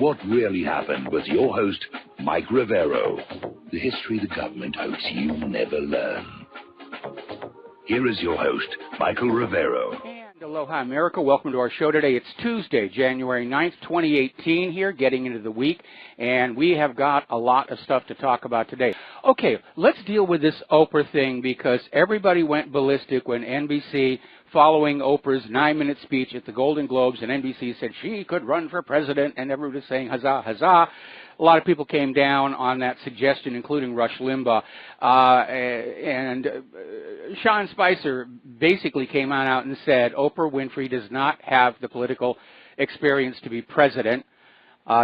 What Really Happened with your host, Mike Rivero. The history the government hopes you never learn. Here is your host, Michael Rivero. And aloha, America. Welcome to our show today. It's Tuesday, January 9th, 2018 here, getting into the week, and we have got a lot of stuff to talk about today. Okay, let's deal with this Oprah thing because everybody went ballistic when NBC, following Oprah's 9-minute speech at the Golden Globes, and NBC said she could run for president, and everybody was saying, huzzah, huzzah. A lot of people came down on that suggestion, including Rush Limbaugh. Sean Spicer basically came on out and said Oprah Winfrey does not have the political experience to be president.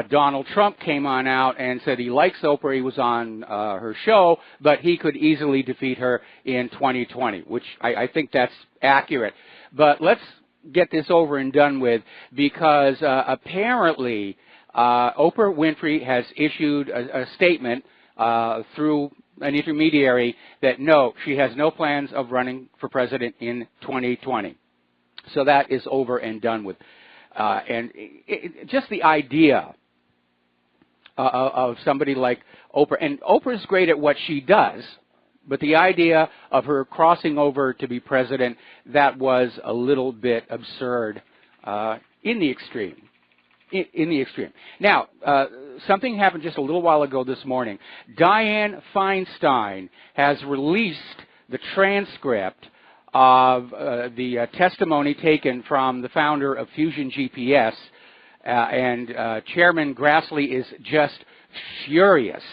Donald Trump came on out and said he likes Oprah. He was on her show, but he could easily defeat her in 2020, which I think that's accurate. But let's get this over and done with because apparently Oprah Winfrey has issued a statement through an intermediary that no, she has no plans of running for president in 2020. So that is over and done with. Just the idea of somebody like Oprah, and Oprah's great at what she does, but the idea of her crossing over to be president, that was a little bit absurd in the extreme. In the extreme. Now, something happened just a little while ago this morning. Dianne Feinstein has released the transcript of the testimony taken from the founder of Fusion GPS, and Chairman Grassley is just furious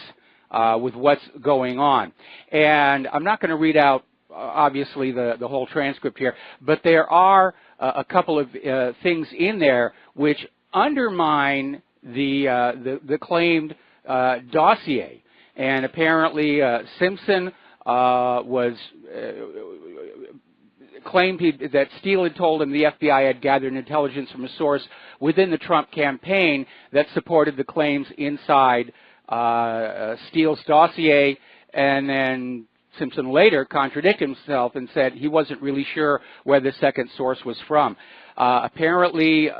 with what's going on. And I'm not going to read out, obviously, the whole transcript here, but there are a couple of things in there which undermine the claimed dossier. And apparently Simpson was claimed that Steele had told him the FBI had gathered intelligence from a source within the Trump campaign that supported the claims inside Steele's dossier, and then Simpson later contradicted himself and said he wasn't really sure where the second source was from. Apparently,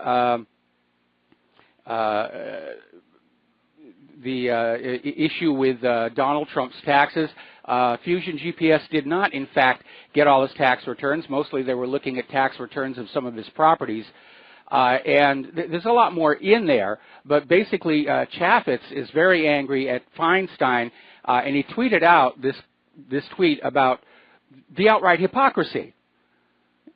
the issue with Donald Trump's taxes, Fusion GPS did not, in fact, get all his tax returns. Mostly they were looking at tax returns of some of his properties. And there's a lot more in there, but basically Chaffetz is very angry at Feinstein, and he tweeted out this tweet about the outright hypocrisy.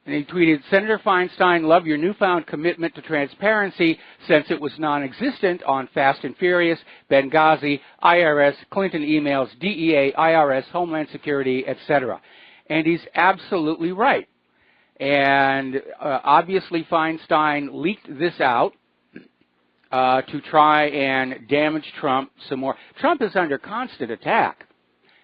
And he tweeted, Senator Feinstein, love your newfound commitment to transparency since it was non-existent on Fast and Furious, Benghazi, IRS, Clinton emails, DEA, IRS, Homeland Security, etc. And he's absolutely right. And obviously Feinstein leaked this out to try and damage Trump some more. Trump is under constant attack.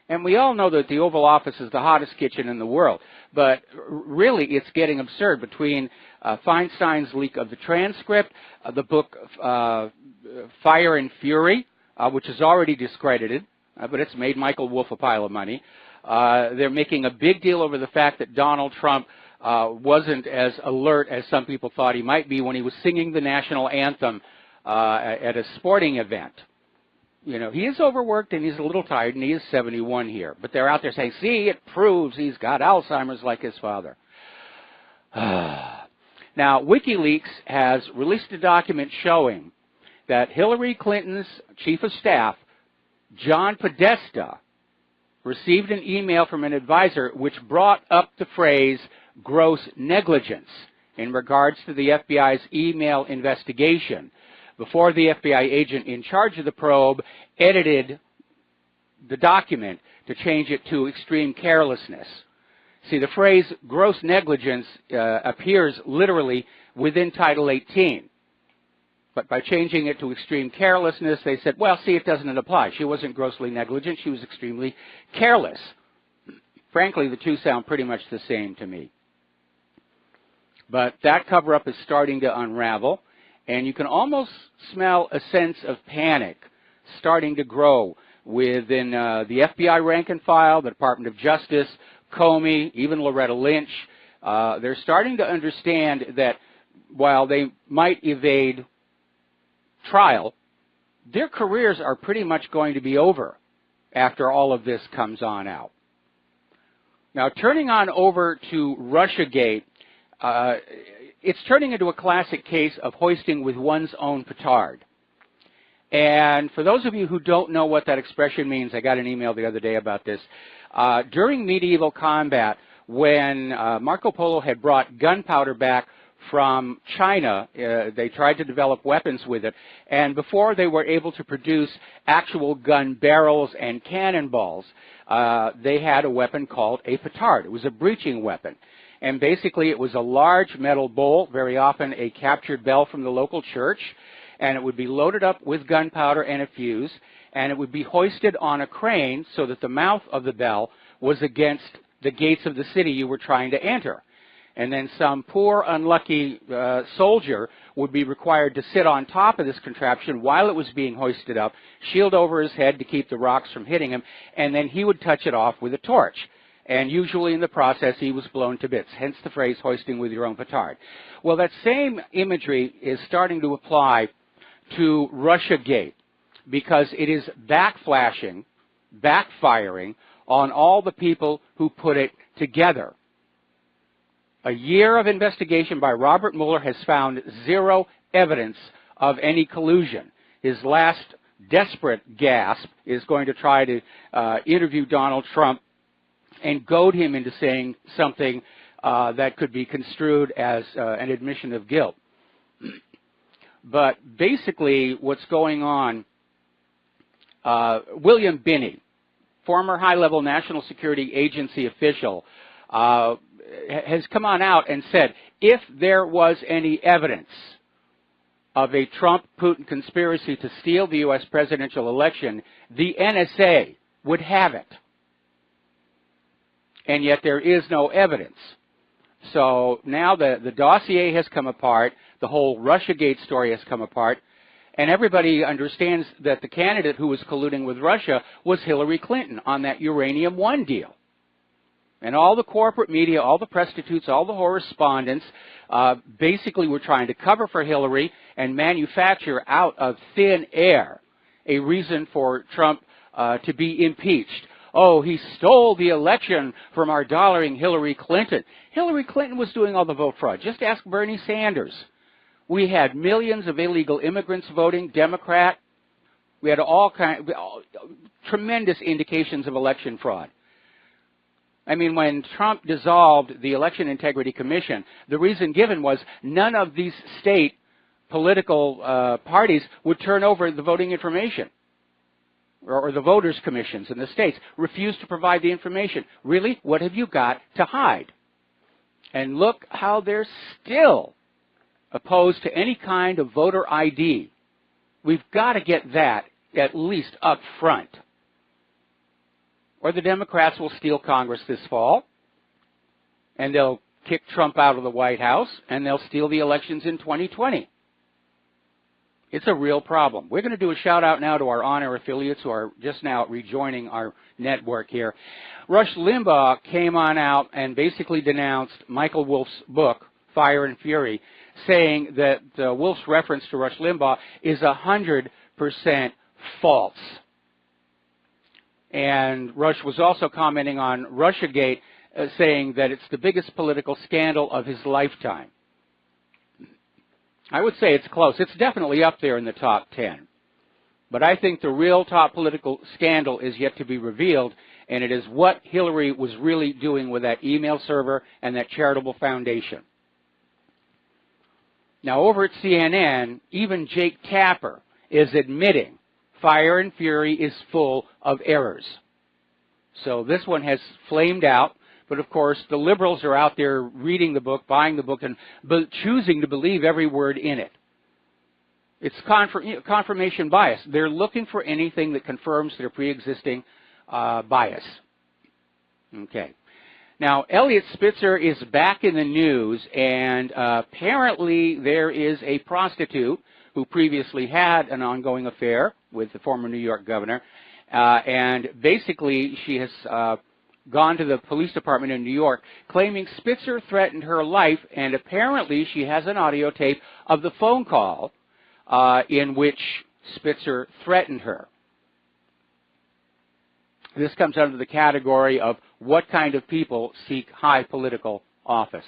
And we all know that the Oval Office is the hottest kitchen in the world. But really, it's getting absurd between Feinstein's leak of the transcript, the book Fire and Fury, which is already discredited, but it's made Michael Wolff a pile of money. They're making a big deal over the fact that Donald Trump wasn't as alert as some people thought he might be when he was singing the national anthem at a sporting event. You know, he is overworked and he's a little tired, and he is 71 here. But they're out there saying, see, it proves he's got Alzheimer's like his father. Now, WikiLeaks has released a document showing that Hillary Clinton's chief of staff, John Podesta, received an email from an advisor which brought up the phrase gross negligence in regards to the FBI's email investigation, before the FBI agent in charge of the probe edited the document to change it to extreme carelessness. See, the phrase gross negligence appears literally within Title 18. But by changing it to extreme carelessness, they said, well, see, it doesn't apply. She wasn't grossly negligent. She was extremely careless. Frankly, the two sound pretty much the same to me. But that cover-up is starting to unravel. And you can almost smell a sense of panic starting to grow within the FBI rank and file, the Department of Justice, Comey, even Loretta Lynch. They're starting to understand that while they might evade trial their careers are pretty much going to be over after all of this comes on out. Now, turning on over to Russiagate, it's turning into a classic case of hoisting with one's own petard. And for those of you who don't know what that expression means, I got an email the other day about this. During medieval combat, when Marco Polo had brought gunpowder back from China, they tried to develop weapons with it, and before they were able to produce actual gun barrels and cannonballs, they had a weapon called a petard. It was a breaching weapon, and basically it was a large metal bowl, very often a captured bell from the local church, and it would be loaded up with gunpowder and a fuse, and it would be hoisted on a crane so that the mouth of the bell was against the gates of the city you were trying to enter. And then some poor, unlucky soldier would be required to sit on top of this contraption while it was being hoisted up, shield over his head to keep the rocks from hitting him, and then he would touch it off with a torch. And usually in the process, he was blown to bits, hence the phrase, hoisting with your own petard. Well, that same imagery is starting to apply to Russiagate, because it is backflashing, backfiring on all the people who put it together. A year of investigation by Robert Mueller has found zero evidence of any collusion. His last desperate gasp is going to try to interview Donald Trump and goad him into saying something that could be construed as an admission of guilt. But basically what's going on, William Binney, former high-level National Security Agency official, has come on out and said, if there was any evidence of a Trump-Putin conspiracy to steal the U.S. presidential election, the NSA would have it. And yet there is no evidence. So now the dossier has come apart, the whole Russiagate story has come apart, and everybody understands that the candidate who was colluding with Russia was Hillary Clinton on that Uranium One deal. And all the corporate media, all the prostitutes, all the correspondents basically were trying to cover for Hillary and manufacture out of thin air a reason for Trump to be impeached. Oh, he stole the election from our darling Hillary Clinton. Hillary Clinton was doing all the vote fraud. Just ask Bernie Sanders. We had millions of illegal immigrants voting Democrat. We had tremendous indications of election fraud. I mean, when Trump dissolved the Election Integrity Commission, the reason given was none of these state political parties would turn over the voting information, or the voters' commissions in the states refused to provide the information. Really, what have you got to hide? And look how they're still opposed to any kind of voter ID. We've got to get that at least up front. Or the Democrats will steal Congress this fall, and they'll kick Trump out of the White House, and they'll steal the elections in 2020. It's a real problem. We're going to do a shout-out now to our on-air affiliates who are just now rejoining our network here. Rush Limbaugh came on out and basically denounced Michael Wolff's book, Fire and Fury, saying that Wolff's reference to Rush Limbaugh is 100% false. And Rush was also commenting on Russiagate, saying that it's the biggest political scandal of his lifetime. I would say it's close. It's definitely up there in the top 10. But I think the real top political scandal is yet to be revealed, and it is what Hillary was really doing with that email server and that charitable foundation. Now, over at CNN, even Jake Tapper is admitting Fire and Fury is full of errors. So this one has flamed out, but of course the liberals are out there reading the book, buying the book, and choosing to believe every word in it. It's confirmation bias. They're looking for anything that confirms their pre-existing bias. Okay. Now, Eliot Spitzer is back in the news, and apparently there is a prostitute who previously had an ongoing affair with the former New York governor, and basically she has gone to the police department in New York claiming Spitzer threatened her life, and apparently she has an audio tape of the phone call in which Spitzer threatened her. This comes under the category of what kind of people seek high political office.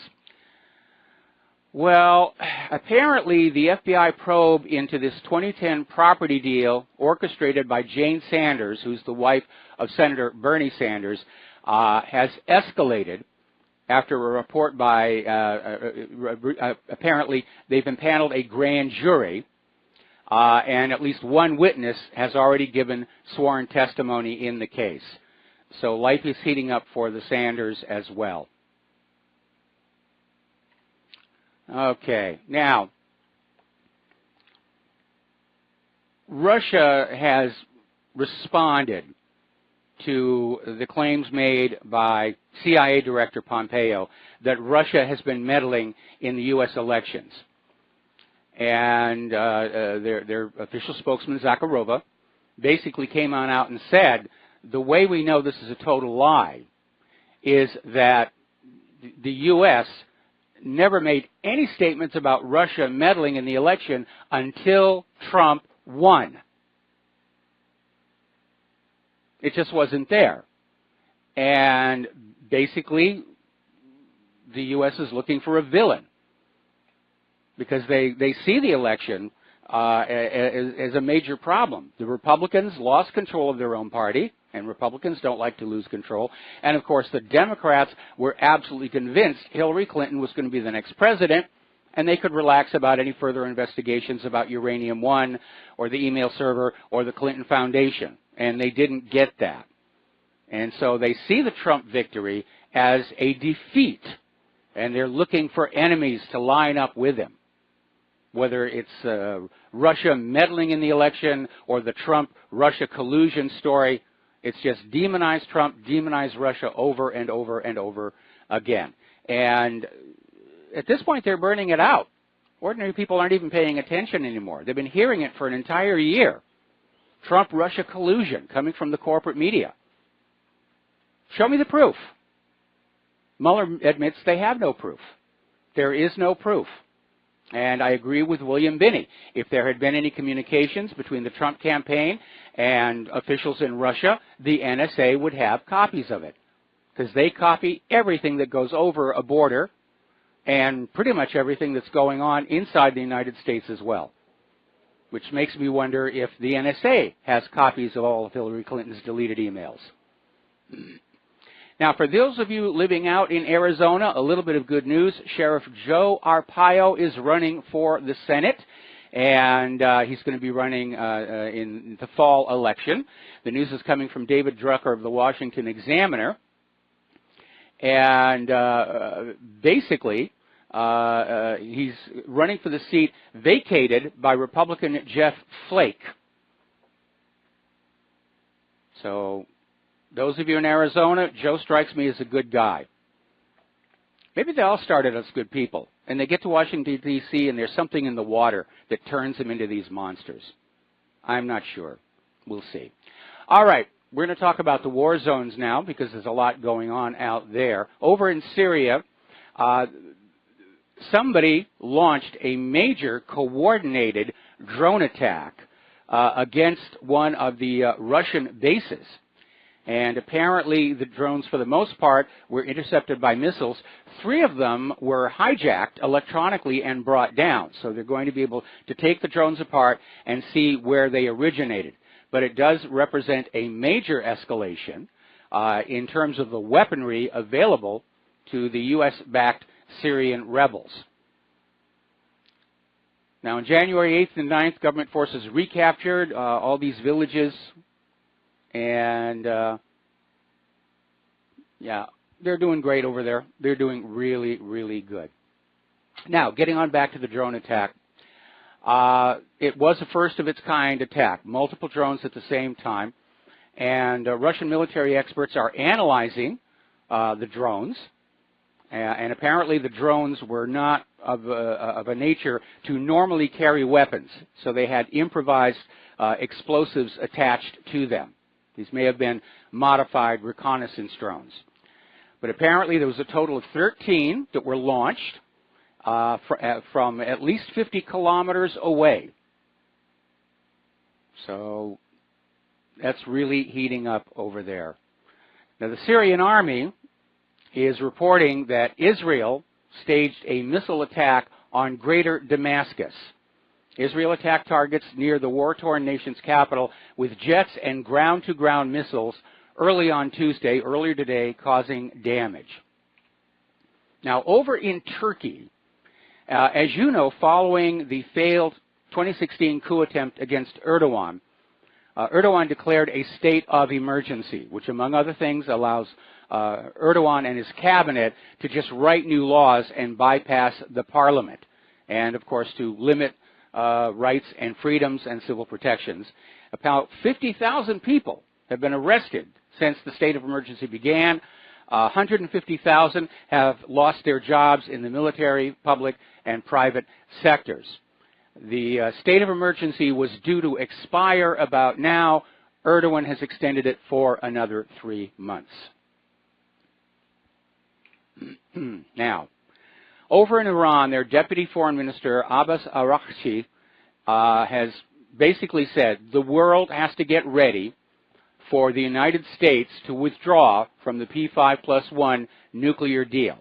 Well, apparently the FBI probe into this 2010 property deal orchestrated by Jane Sanders, who's the wife of Senator Bernie Sanders, has escalated after a report by, apparently they've impaneled a grand jury, and at least one witness has already given sworn testimony in the case. So life is heating up for the Sanders as well. Okay, now, Russia has responded to the claims made by CIA Director Pompeo that Russia has been meddling in the U.S. elections. And their official spokesman, Zakharova, basically came on out and said, the way we know this is a total lie is that the U.S. never made any statements about Russia meddling in the election until Trump won. It just wasn't there. And basically, the U.S. is looking for a villain because they see the election as a major problem. The Republicans lost control of their own party, and Republicans don't like to lose control. And, of course, the Democrats were absolutely convinced Hillary Clinton was going to be the next president, and they could relax about any further investigations about Uranium One or the email server or the Clinton Foundation. And they didn't get that. And so they see the Trump victory as a defeat, and they're looking for enemies to line up with him. Whether it's Russia meddling in the election or the Trump-Russia collusion story, it's just demonize Trump, demonize Russia over and over and over again. And at this point, they're burning it out. Ordinary people aren't even paying attention anymore. They've been hearing it for an entire year. Trump-Russia collusion coming from the corporate media. Show me the proof. Mueller admits they have no proof. There is no proof. And I agree with William Binney. If there had been any communications between the Trump campaign and officials in Russia, the NSA would have copies of it. Because they copy everything that goes over a border and pretty much everything that's going on inside the United States as well. Which makes me wonder if the NSA has copies of all of Hillary Clinton's deleted emails. Now, for those of you living out in Arizona, a little bit of good news. Sheriff Joe Arpaio is running for the Senate, and he's going to be running in the fall election. The news is coming from David Drucker of the Washington Examiner. And basically, he's running for the seat vacated by Republican Jeff Flake. So, those of you in Arizona, Joe strikes me as a good guy. Maybe they all started as good people, and they get to Washington, D.C., and there's something in the water that turns them into these monsters. I'm not sure. We'll see. All right, we're going to talk about the war zones now because there's a lot going on out there. Over in Syria, somebody launched a major coordinated drone attack against one of the Russian bases. And apparently the drones, for the most part, were intercepted by missiles. 3 of them were hijacked electronically and brought down. So they're going to be able to take the drones apart and see where they originated. But it does represent a major escalation in terms of the weaponry available to the U.S.-backed Syrian rebels. Now, on January 8th and 9th, government forces recaptured all these villages. And, yeah, they're doing great over there. They're doing really, really good. Now, getting on back to the drone attack. It was a first-of-its-kind attack, multiple drones at the same time. And Russian military experts are analyzing the drones. And apparently the drones were not of a nature to normally carry weapons. So they had improvised explosives attached to them. These may have been modified reconnaissance drones. But apparently there was a total of 13 that were launched from at least 50 kilometers away. So that's really heating up over there. Now, the Syrian army is reporting that Israel staged a missile attack on greater Damascus. Israel attacked targets near the war-torn nation's capital with jets and ground-to-ground missiles earlier today, causing damage. Now, over in Turkey, as you know, following the failed 2016 coup attempt against Erdogan, Erdogan declared a state of emergency, which, among other things, allows Erdogan and his cabinet to just write new laws and bypass the parliament, and, of course, to limit rights and freedoms and civil protections. About 50,000 people have been arrested since the state of emergency began. 150,000 have lost their jobs in the military, public, and private sectors. The state of emergency was due to expire about now. Erdogan has extended it for another 3 months. Now, over in Iran, their Deputy Foreign Minister, Abbas Araghchi, has basically said the world has to get ready for the United States to withdraw from the P5+1 nuclear deal.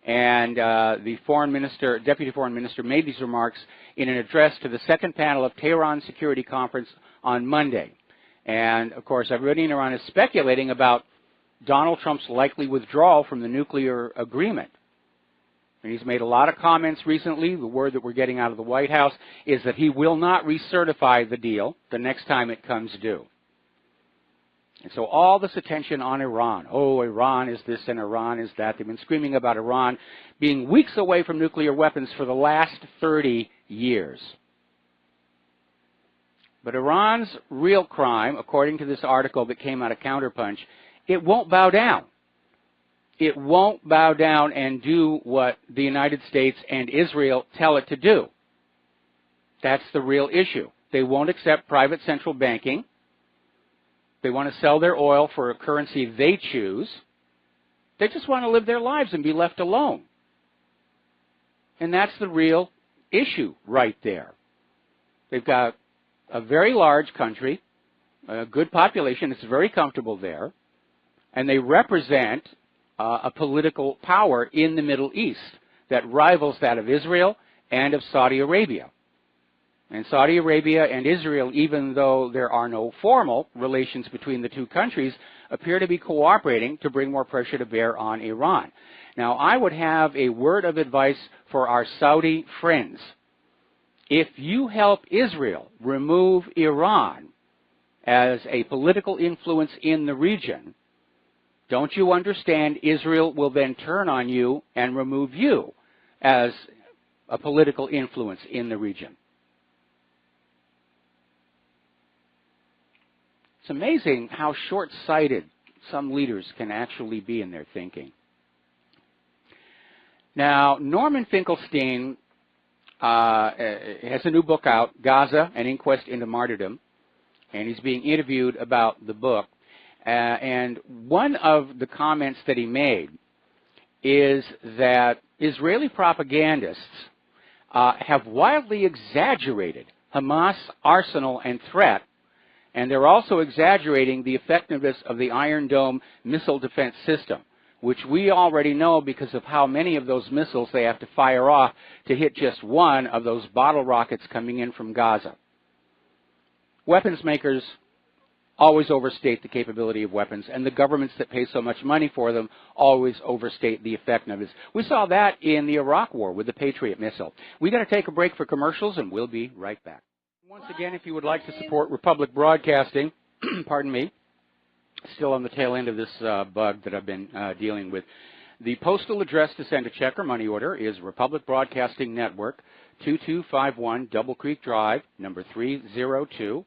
And the Deputy Foreign Minister made these remarks in an address to the second panel of Tehran Security Conference on Monday. And, of course, everybody in Iran is speculating about Donald Trump's likely withdrawal from the nuclear agreement. And he's made a lot of comments recently. The word that we're getting out of the White House is that he will not recertify the deal the next time it comes due. And so all this attention on Iran. Oh, Iran is this and Iran is that. They've been screaming about Iran being weeks away from nuclear weapons for the last 30 years. But Iran's real crime, according to this article that came out of Counterpunch, it won't bow down. It won't bow down and do what the United States and Israel tell it to do. That's the real issue. They won't accept private central banking. They want to sell their oil for a currency they choose. They just want to live their lives and be left alone. And that's the real issue right there. They've got a very large country, a good population. It's very comfortable there. And they represent a political power in the Middle East that rivals that of Israel and of Saudi Arabia. And Saudi Arabia and Israel, even though there are no formal relations between the two countries, appear to be cooperating to bring more pressure to bear on Iran. Now, I would have a word of advice for our Saudi friends. If you help Israel remove Iran as a political influence in the region, don't you understand Israel will then turn on you and remove you as a political influence in the region? It's amazing how short-sighted some leaders can actually be in their thinking. Now, Norman Finkelstein has a new book out, Gaza, An Inquest into Martyrdom, and he's being interviewed about the book. And one of the comments that he made is that Israeli propagandists have wildly exaggerated Hamas' arsenal and threat, and they're also exaggerating the effectiveness of the Iron Dome missile defense system, which we already know because of how many of those missiles they have to fire off to hit just one of those bottle rockets coming in from Gaza. Weapons makers always overstate the capability of weapons, and the governments that pay so much money for them always overstate the effectiveness. We saw that in the Iraq War with the Patriot missile. We've got to take a break for commercials, and we'll be right back. Once again, if you would like to support Republic Broadcasting, pardon me, still on the tail end of this bug that I've been dealing with, the postal address to send a check or money order is Republic Broadcasting Network, 2251 Double Creek Drive, number 302,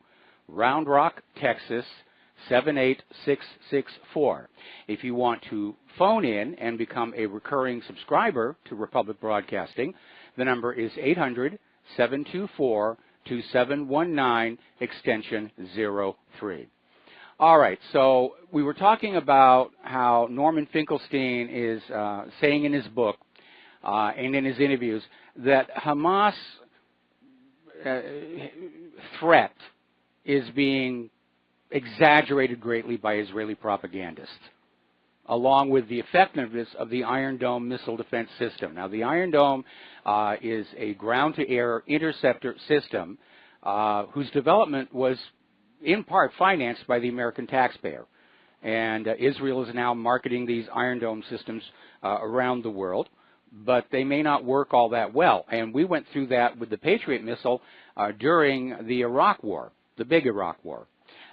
Round Rock, Texas, 78664. If you want to phone in and become a recurring subscriber to Republic Broadcasting, the number is 800-724-2719, extension 03. All right, so we were talking about how Norman Finkelstein is saying in his book and in his interviews that Hamas' threat is being exaggerated greatly by Israeli propagandists, along with the effectiveness of the Iron Dome missile defense system. Now, the Iron Dome is a ground-to-air interceptor system whose development was in part financed by the American taxpayer. And Israel is now marketing these Iron Dome systems around the world, but they may not work all that well. And we went through that with the Patriot missile during the Iraq War, the big Iraq War.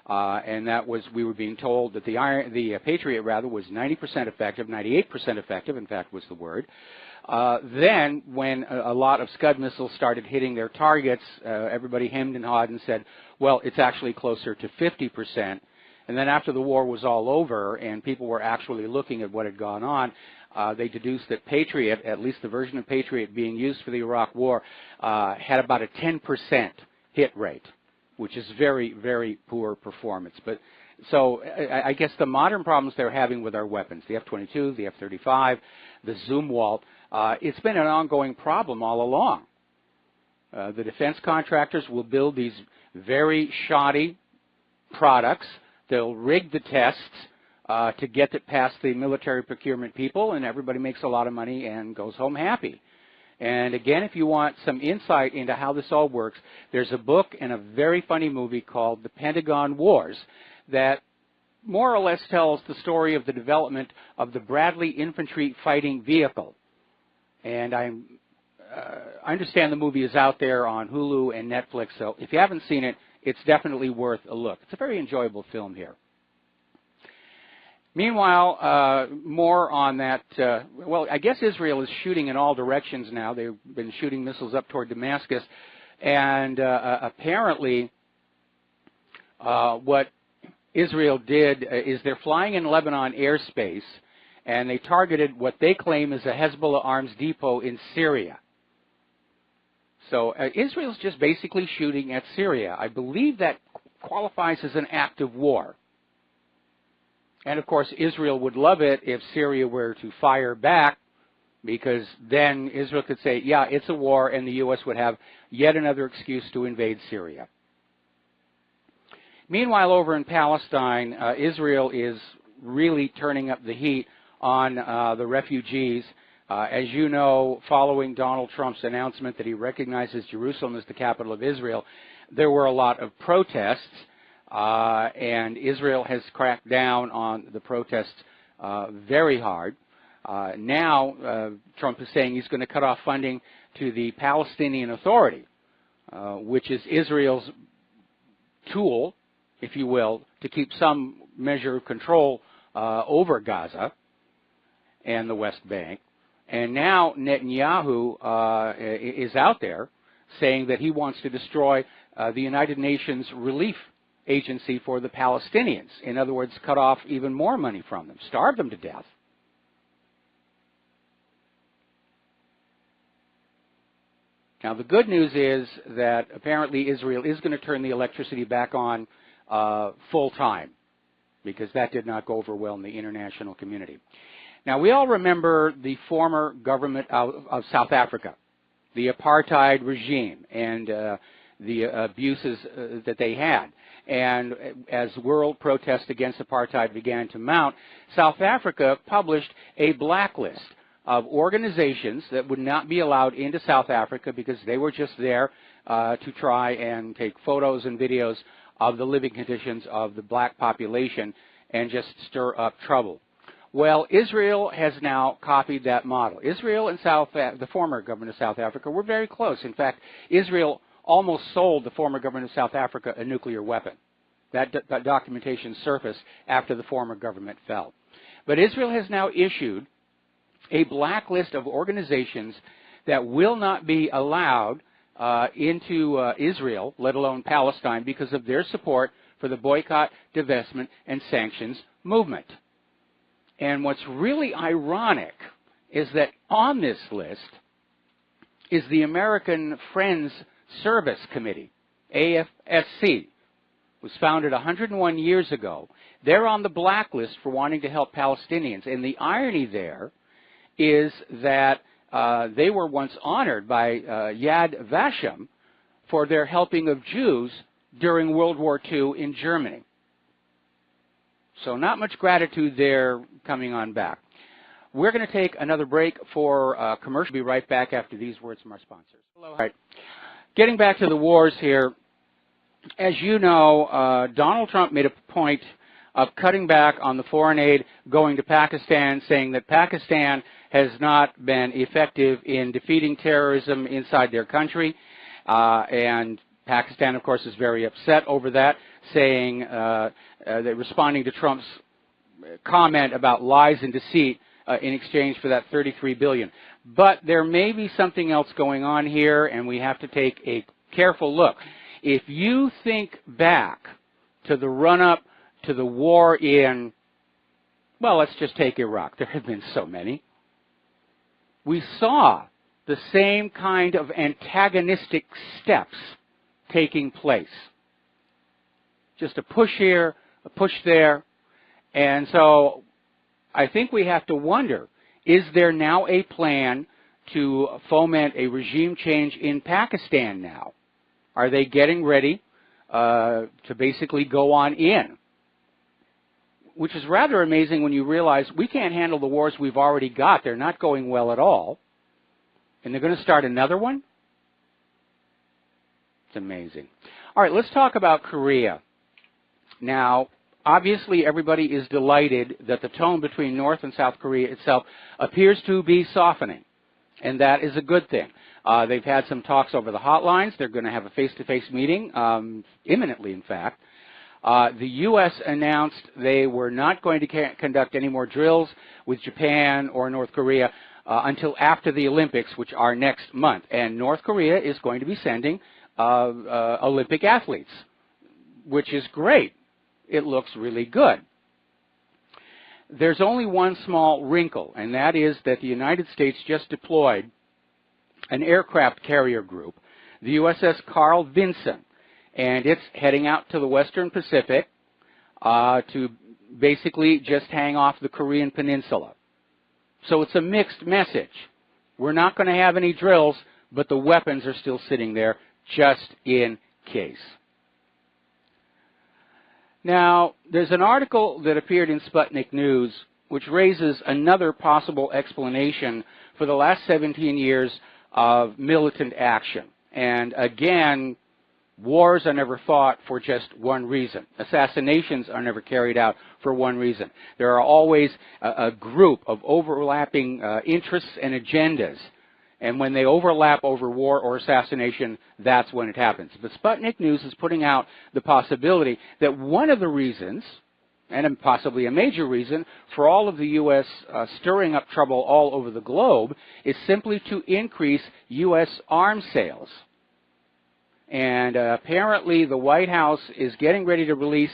And that was, we were being told that the Patriot rather was 90% effective, 98% effective, in fact, was the word. Then, when a lot of Scud missiles started hitting their targets, everybody hemmed and hawed and said, well, it's actually closer to 50%. And then after the war was all over and people were actually looking at what had gone on, they deduced that Patriot, at least the version of Patriot being used for the Iraq War, had about a 10% hit rate, which is very, very poor performance. But so I guess the modern problems they're having with our weapons, the F-22, the F-35, the Zumwalt, it's been an ongoing problem all along. The defense contractors will build these very shoddy products. They'll rig the tests to get it past the military procurement people, and everybody makes a lot of money and goes home happy. And again, if you want some insight into how this all works, there's a book and a very funny movie called The Pentagon Wars that more or less tells the story of the development of the Bradley infantry fighting vehicle. And I understand the movie is out there on Hulu and Netflix, so if you haven't seen it, it's definitely worth a look. It's a very enjoyable film here. Meanwhile, more on that, well, I guess Israel is shooting in all directions now. They've been shooting missiles up toward Damascus. And apparently what Israel did is they're flying in Lebanon airspace, and they targeted what they claim is a Hezbollah arms depot in Syria. So Israel's just basically shooting at Syria. I believe that qualifies as an act of war. And, of course, Israel would love it if Syria were to fire back, because then Israel could say, yeah, it's a war, and the U.S. would have yet another excuse to invade Syria. Meanwhile, over in Palestine, Israel is really turning up the heat on the refugees. As you know, following Donald Trump's announcement that he recognizes Jerusalem as the capital of Israel, there were a lot of protests, and Israel has cracked down on the protests very hard. Now, Trump is saying he's going to cut off funding to the Palestinian Authority, which is Israel's tool, if you will, to keep some measure of control over Gaza and the West Bank. And now Netanyahu is out there saying that he wants to destroy the United Nations Relief Agency for the Palestinians. In other words, cut off even more money from them, starve them to death. Now, the good news is that apparently Israel is going to turn the electricity back on full time, because that did not go over well in the international community. Now, we all remember the former government of South Africa, the apartheid regime, and the abuses that they had. And as world protests against apartheid began to mount, South Africa published a blacklist of organizations that would not be allowed into South Africa because they were just there to try and take photos and videos of the living conditions of the black population and just stir up trouble. Well, Israel has now copied that model. Israel and the former government of South Africa were very close. In fact, Israel almost sold the former government of South Africa a nuclear weapon. That documentation surfaced after the former government fell. But Israel has now issued a blacklist of organizations that will not be allowed into Israel, let alone Palestine, because of their support for the boycott, divestment, and sanctions movement. And what's really ironic is that on this list is the American Friends Service Committee, AFSC. Was founded 101 years ago. They're on the blacklist for wanting to help Palestinians. And the irony there is that they were once honored by Yad Vashem for their helping of Jews during World War II in Germany. So not much gratitude there coming on back. We're going to take another break for commercial. We'll be right back after these words from our sponsors. Hello. All right. Getting back to the wars here, as you know, Donald Trump made a point of cutting back on the foreign aid going to Pakistan, saying that Pakistan has not been effective in defeating terrorism inside their country. And Pakistan, of course, is very upset over that, saying that responding to Trump's comment about lies and deceit in exchange for that $33 billion. But there may be something else going on here, and we have to take a careful look. If you think back to the run-up to the war in, well, let's just take Iraq. There have been so many. We saw the same kind of antagonistic steps taking place. Just a push here, a push there. And so I think we have to wonder, is there now a plan to foment a regime change in Pakistan now? Are they getting ready to basically go on in? Which is rather amazing when you realize we can't handle the wars we've already got. They're not going well at all. And they're going to start another one? It's amazing. All right, let's talk about Korea. Now, obviously everybody is delighted that the tone between North and South Korea itself appears to be softening. And that is a good thing. They've had some talks over the hotlines. They're going to have a face-to-face meeting, imminently, in fact. The U.S. announced they were not going to conduct any more drills with Japan or North Korea until after the Olympics, which are next month. And North Korea is going to be sending Olympic athletes, which is great. It looks really good. There's only one small wrinkle, and that is that the United States just deployed an aircraft carrier group, the USS Carl Vinson, and it's heading out to the Western Pacific to basically just hang off the Korean Peninsula. So it's a mixed message. We're not going to have any drills, but the weapons are still sitting there just in case. Now, there's an article that appeared in Sputnik News which raises another possible explanation for the last 17 years of militant action. And again, wars are never fought for just one reason. Assassinations are never carried out for one reason. There are always a group of overlapping interests and agendas. And when they overlap over war or assassination, that's when it happens. But Sputnik News is putting out the possibility that one of the reasons, and possibly a major reason, for all of the U.S. Stirring up trouble all over the globe is simply to increase U.S. arms sales. And apparently the White House is getting ready to release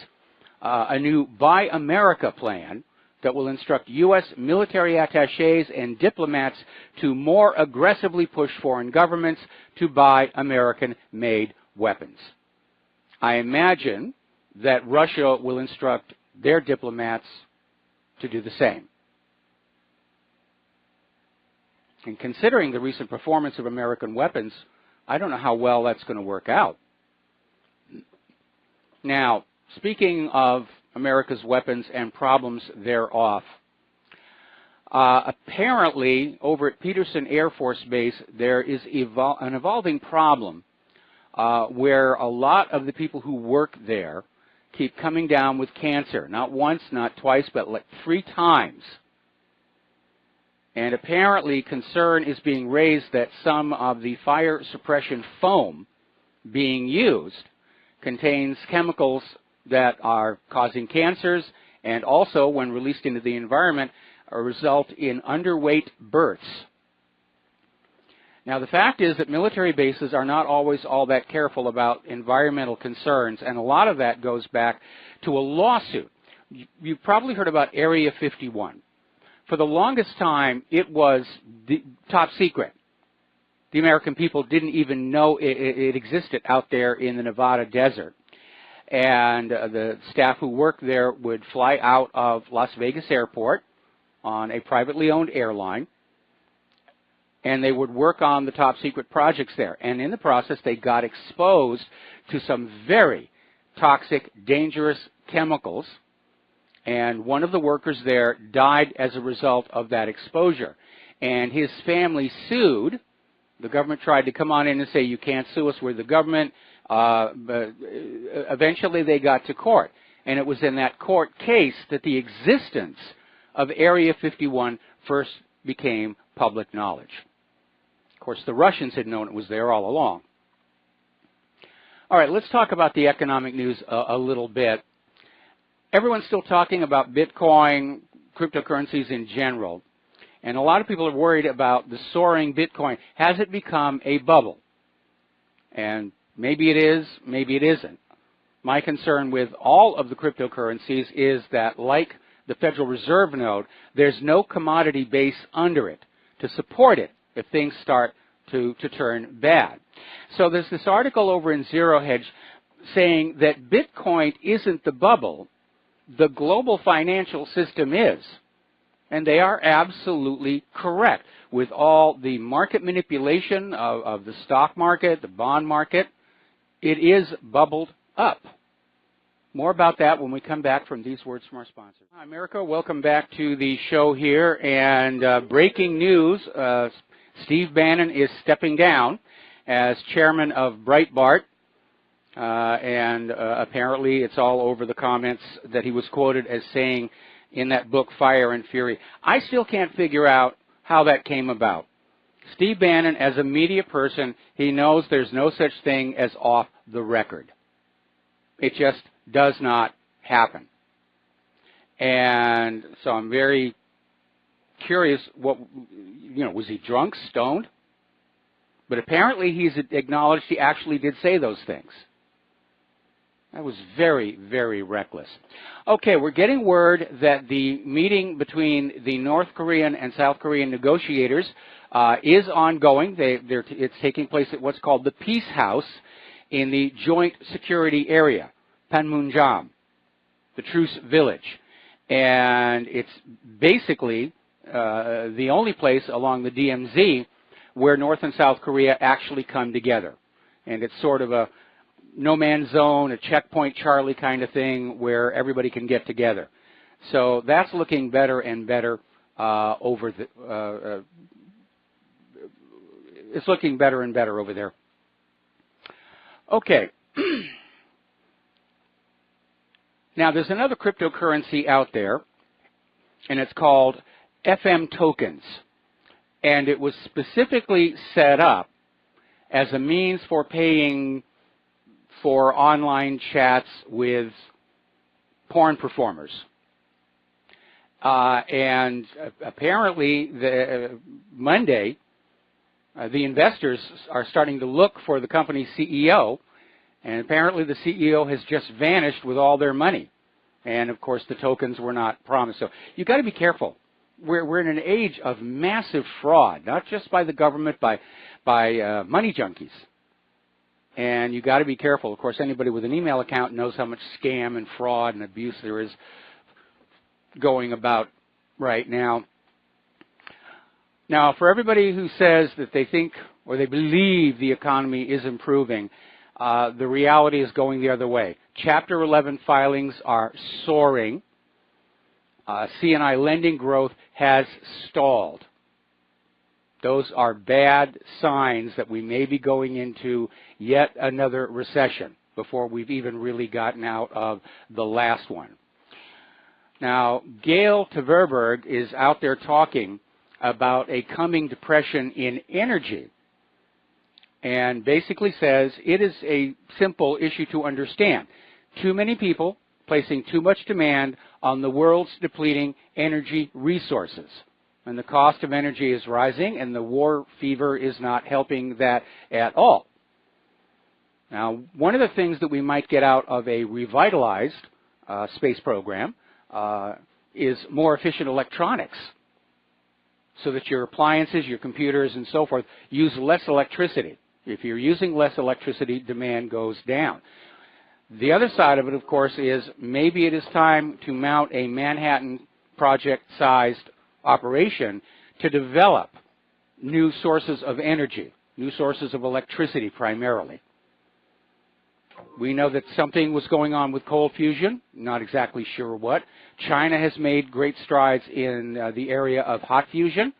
a new Buy America plan that will instruct U.S. military attachés and diplomats to more aggressively push foreign governments to buy American-made weapons. I imagine that Russia will instruct their diplomats to do the same. And considering the recent performance of American weapons, I don't know how well that's going to work out. Now, speaking of America's weapons and problems thereof, apparently over at Peterson Air Force Base there is an evolving problem where a lot of the people who work there keep coming down with cancer. Not once, not twice, but like 3 times. And apparently concern is being raised that some of the fire suppression foam being used contains chemicals that are causing cancers and also, when released into the environment, result in underweight births. Now, the fact is that military bases are not always all that careful about environmental concerns, and a lot of that goes back to a lawsuit. You've probably heard about Area 51. For the longest time, it was top secret. The American people didn't even know it existed out there in the Nevada desert. And the staff who worked there would fly out of Las Vegas Airport on a privately owned airline, and they would work on the top secret projects there. And in the process, they got exposed to some very toxic, dangerous chemicals, and one of the workers there died as a result of that exposure. And his family sued. The government tried to come on in and say, you can't sue us, we're the government. But eventually they got to court. And it was in that court case that the existence of Area 51 first became public knowledge. Of course, the Russians had known it was there all along. All right, let's talk about the economic news a little bit. Everyone's still talking about Bitcoin, cryptocurrencies in general. And a lot of people are worried about the soaring Bitcoin. Has it become a bubble? And maybe it is, maybe it isn't. My concern with all of the cryptocurrencies is that, like the Federal Reserve note, there's no commodity base under it to support it if things start to turn bad. So there's this article over in Zero Hedge saying that Bitcoin isn't the bubble, the global financial system is. And they are absolutely correct. With all the market manipulation of the stock market, the bond market, it is bubbled up. More about that when we come back from these words from our sponsor. Hi, America. Welcome back to the show here. And breaking news, Steve Bannon is stepping down as chairman of Breitbart. And apparently it's all over the comments that he was quoted as saying in that book, Fire and Fury. I still can't figure out how that came about. Steve Bannon, as a media person, he knows there's no such thing as off the record. It just does not happen. And so I'm very curious, was he drunk, stoned? But apparently he's acknowledged he actually did say those things. That was very, very reckless. Okay, we're getting word that the meeting between the North Korean and South Korean negotiators is ongoing. It's taking place at what's called the Peace House in the Joint Security Area, Panmunjom, the Truce Village. And it's basically the only place along the DMZ where North and South Korea actually come together. And it's sort of a no man's zone, a checkpoint Charlie kind of thing where everybody can get together. So that's looking better and better it's looking better and better over there. Okay. Now there's another cryptocurrency out there, and it's called FM tokens. And it was specifically set up as a means for paying for online chats with porn performers. And apparently, Monday, the investors are starting to look for the company's CEO, and apparently the CEO has just vanished with all their money. And, of course, the tokens were not promised. So you've got to be careful. We're in an age of massive fraud, not just by the government, by money junkies. And you've got to be careful. Of course, anybody with an email account knows how much scam and fraud and abuse there is going about right now. Now, for everybody who says that they think or they believe the economy is improving, the reality is going the other way. Chapter 11 filings are soaring. C&I lending growth has stalled. Those are bad signs that we may be going into yet another recession before we've even really gotten out of the last one. Now, Gail Tverberg is out there talking about a coming depression in energy and basically says it is a simple issue to understand. Too many people placing too much demand on the world's depleting energy resources. And the cost of energy is rising, and the war fever is not helping that at all. Now, one of the things that we might get out of a revitalized space program is more efficient electronics, so that your appliances, your computers, and so forth use less electricity. If you're using less electricity, demand goes down. The other side of it, of course, is maybe it is time to mount a Manhattan Project-sized operation to develop new sources of energy, new sources of electricity primarily. We know that something was going on with cold fusion, not exactly sure what. China has made great strides in the area of hot fusion.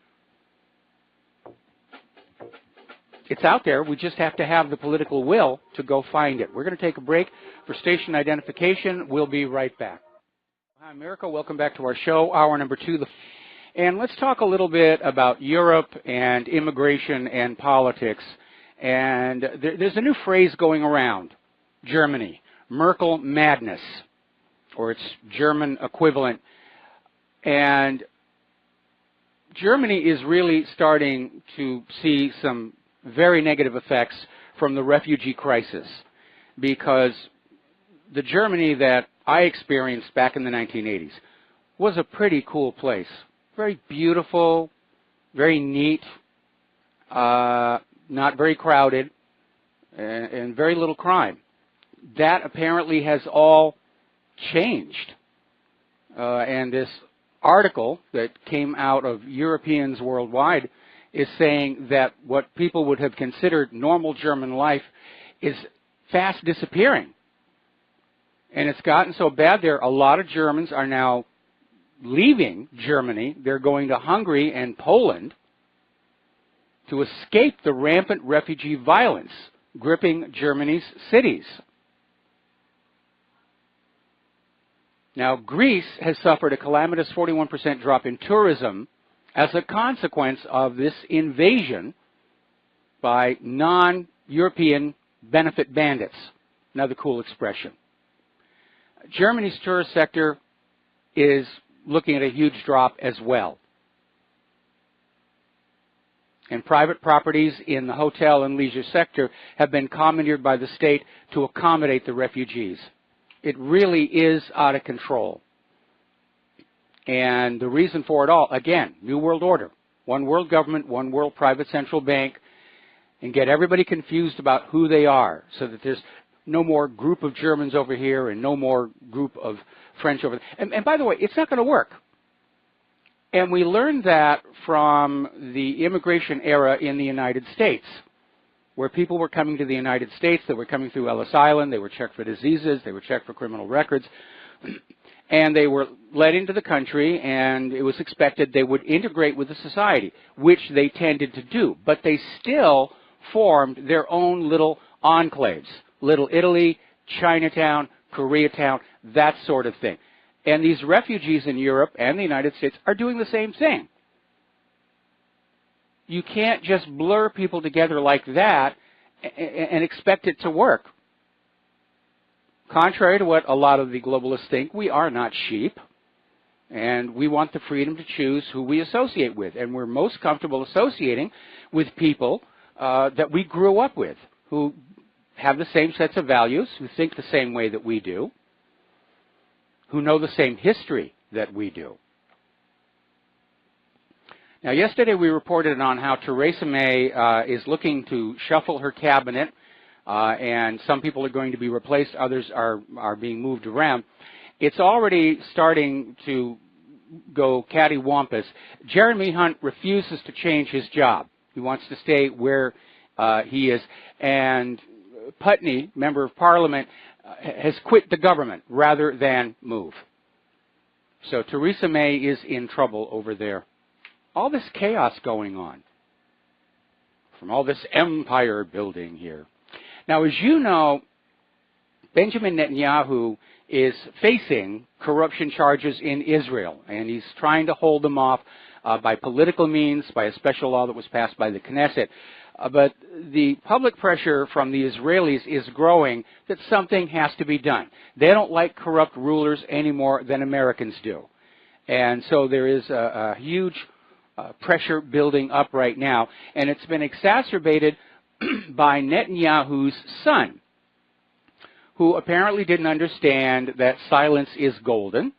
It's out there. We just have to have the political will to go find it. We're going to take a break for station identification. We'll be right back. Hi, America. Welcome back to our show, hour number 2. And let's talk a little bit about Europe and immigration and politics. And there's a new phrase going around, Germany, Merkel madness, or its German equivalent. And Germany is really starting to see some very negative effects from the refugee crisis, because the Germany that I experienced back in the 1980s was a pretty cool place. Very beautiful, very neat, not very crowded, and very little crime. That apparently has all changed. And this article that came out of Europeans worldwide is saying that what people would have considered normal German life is fast disappearing. And it's gotten so bad there, a lot of Germans are now leaving Germany. They're going to Hungary and Poland to escape the rampant refugee violence gripping Germany's cities. Now, Greece has suffered a calamitous 41% drop in tourism as a consequence of this invasion by non-European benefit bandits. Another cool expression. Germany's tourist sector is looking at a huge drop as well. And private properties in the hotel and leisure sector have been commandeered by the state to accommodate the refugees. It really is out of control. And the reason for it all, again, New World Order. One world government, one world private central bank, and get everybody confused about who they are, so that there's no more group of Germans over here and no more group of French over there. And by the way, it's not going to work. And we learned that from the immigration era in the United States, where people were coming to the United States, they were coming through Ellis Island, they were checked for diseases, they were checked for criminal records, and they were let into the country, and it was expected they would integrate with the society, which they tended to do. But they still formed their own little enclaves, Little Italy, Chinatown, Koreatown, that sort of thing. And these refugees in Europe and the United States are doing the same thing. You can't just blur people together like that and expect it to work. Contrary to what a lot of the globalists think, we are not sheep, and we want the freedom to choose who we associate with. And we're most comfortable associating with people that we grew up with, who have the same sets of values, who think the same way that we do, who know the same history that we do. Now, yesterday we reported on how Theresa May is looking to shuffle her cabinet, and some people are going to be replaced, others are being moved around. It's already starting to go cattywampus. Jeremy Hunt refuses to change his job. He wants to stay where he is. And Putney, member of Parliament, has quit the government rather than move. So Theresa May is in trouble over there. All this chaos going on from all this empire building here. Now, as you know, Benjamin Netanyahu is facing corruption charges in Israel, and he's trying to hold them off by political means, by a special law that was passed by the Knesset. But the public pressure from the Israelis is growing that something has to be done. They don't like corrupt rulers any more than Americans do. And so there is a huge pressure building up right now, and it's been exacerbated by Netanyahu's son, who apparently didn't understand that silence is golden.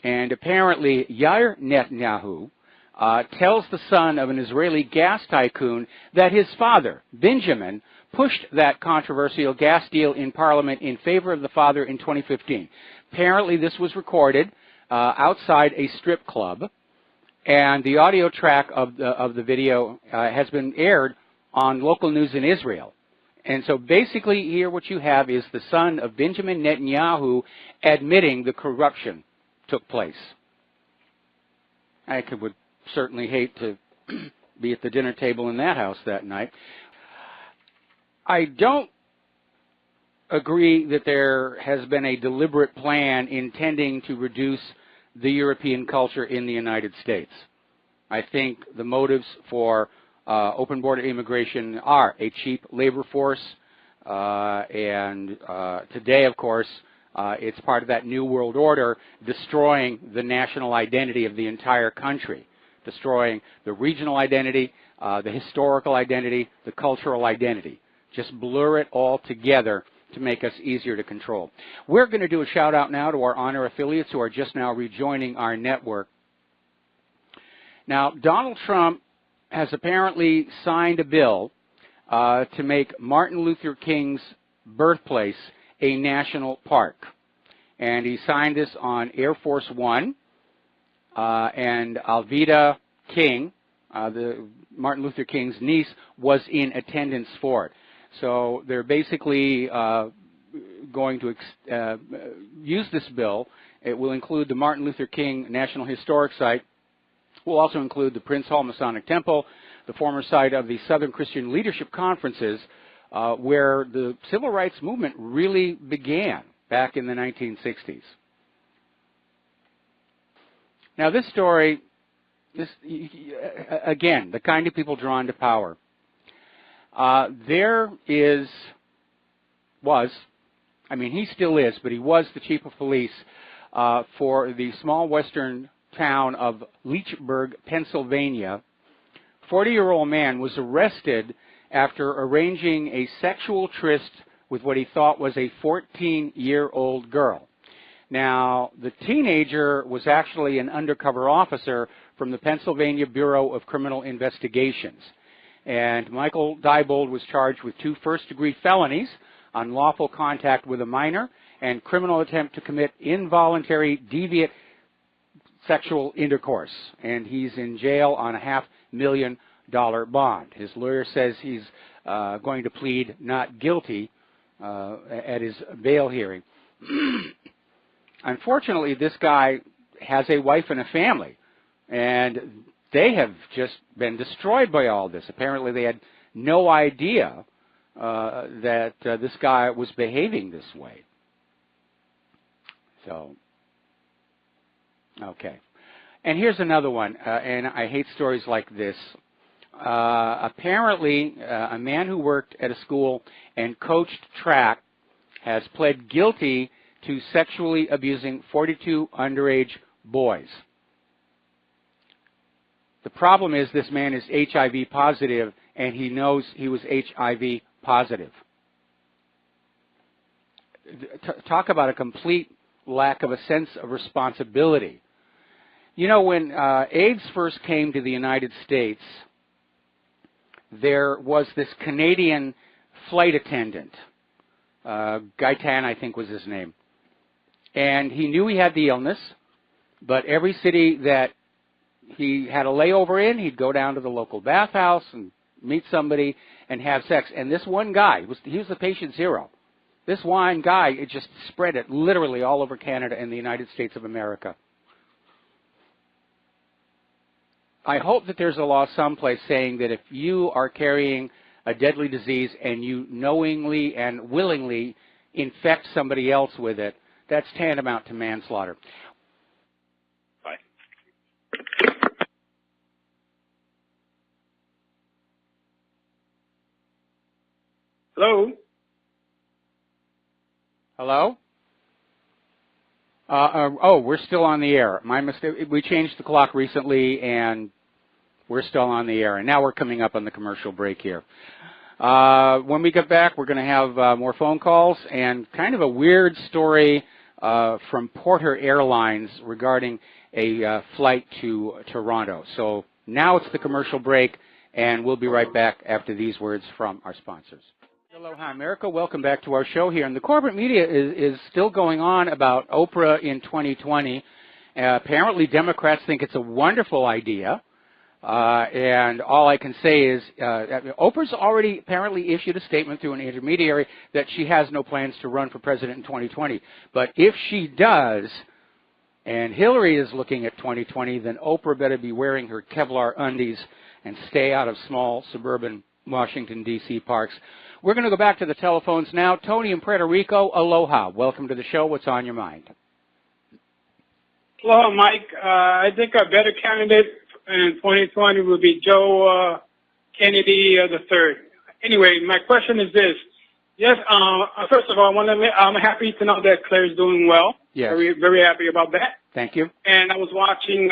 And apparently Yair Netanyahu tells the son of an Israeli gas tycoon that his father, Benjamin, pushed that controversial gas deal in Parliament in favor of the father in 2015. Apparently this was recorded outside a strip club, And the audio track of the video has been aired on local news in Israel. And so basically here what you have is the son of Benjamin Netanyahu admitting the corruption took place. I would certainly hate to be at the dinner table in that house that night. I don't agree that there has been a deliberate plan intending to reduce the European culture in the United States. I think the motives for open border immigration are a cheap labor force, and today, of course, it's part of that new world order destroying the national identity of the entire country, destroying the regional identity, the historical identity, the cultural identity. Just blur it all together to make us easier to control. We're going to do a shout out now to our honor affiliates who are just now rejoining our network. Now, Donald Trump has apparently signed a bill to make Martin Luther King's birthplace a national park. And he signed this on Air Force One, and Alveda King, Martin Luther King's niece, was in attendance for it. So they're basically going to use this bill. It will include the Martin Luther King National Historic Site. It will also include the Prince Hall Masonic Temple, the former site of the Southern Christian Leadership Conferences, where the civil rights movement really began back in the 1960s. Now this story, again, the kind of people drawn to power. There was, I mean, he still is, but he was the chief of police for the small western town of Leechburg, Pennsylvania. 40-year-old man was arrested after arranging a sexual tryst with what he thought was a 14-year-old girl. Now, the teenager was actually an undercover officer from the Pennsylvania Bureau of Criminal Investigations. And Michael Diebold was charged with 2 first-degree felonies, unlawful contact with a minor, and criminal attempt to commit involuntary deviant sexual intercourse. And he's in jail on a $500,000 bond. His lawyer says he's going to plead not guilty at his bail hearing. Unfortunately, this guy has a wife and a family, and they have just been destroyed by all this. Apparently, they had no idea that this guy was behaving this way. So, okay. And here's another one, and I hate stories like this. Apparently, a man who worked at a school and coached track has pled guilty to sexually abusing 42 underage boys. The problem is this man is HIV positive, and he knows he was HIV positive. Talk about a complete lack of a sense of responsibility. You know, when AIDS first came to the United States, there was this Canadian flight attendant, Gaitan, I think was his name. And he knew he had the illness, but every city that he had a layover in, he'd go down to the local bathhouse and meet somebody and have sex. And this one guy, he was the patient zero. This one guy, it just spread it literally all over Canada and the United States of America. I hope that there's a law someplace saying that if you are carrying a deadly disease and you knowingly and willingly infect somebody else with it, that's tantamount to manslaughter. Bye. Hello? Hello? Oh, we're still on the air. My mistake. We changed the clock recently, and we're still on the air. And now we're coming up on the commercial break here. When we get back, we're going to have more phone calls and kind of a weird story from Porter Airlines regarding a flight to Toronto. So now it's the commercial break, and we'll be right back after these words from our sponsors. Aloha, America. Welcome back to our show here. And the corporate media is still going on about Oprah in 2020 Apparently, Democrats think it's a wonderful idea. And all I can say is Oprah's already apparently issued a statement through an intermediary that she has no plans to run for president in 2020. But if she does, and Hillary is looking at 2020, then Oprah better be wearing her Kevlar undies and stay out of small suburban Washington, D.C. parks. We're going to go back to the telephones now. Tony in Puerto Rico, aloha. Welcome to the show. What's on your mind? Hello, Mike. I think a better candidate in 2020 will be Joe Kennedy III. Anyway, my question is this. Yes, first of all, I'm happy to know that Claire's doing well. Yes. Very, very happy about that. Thank you. And I was watching,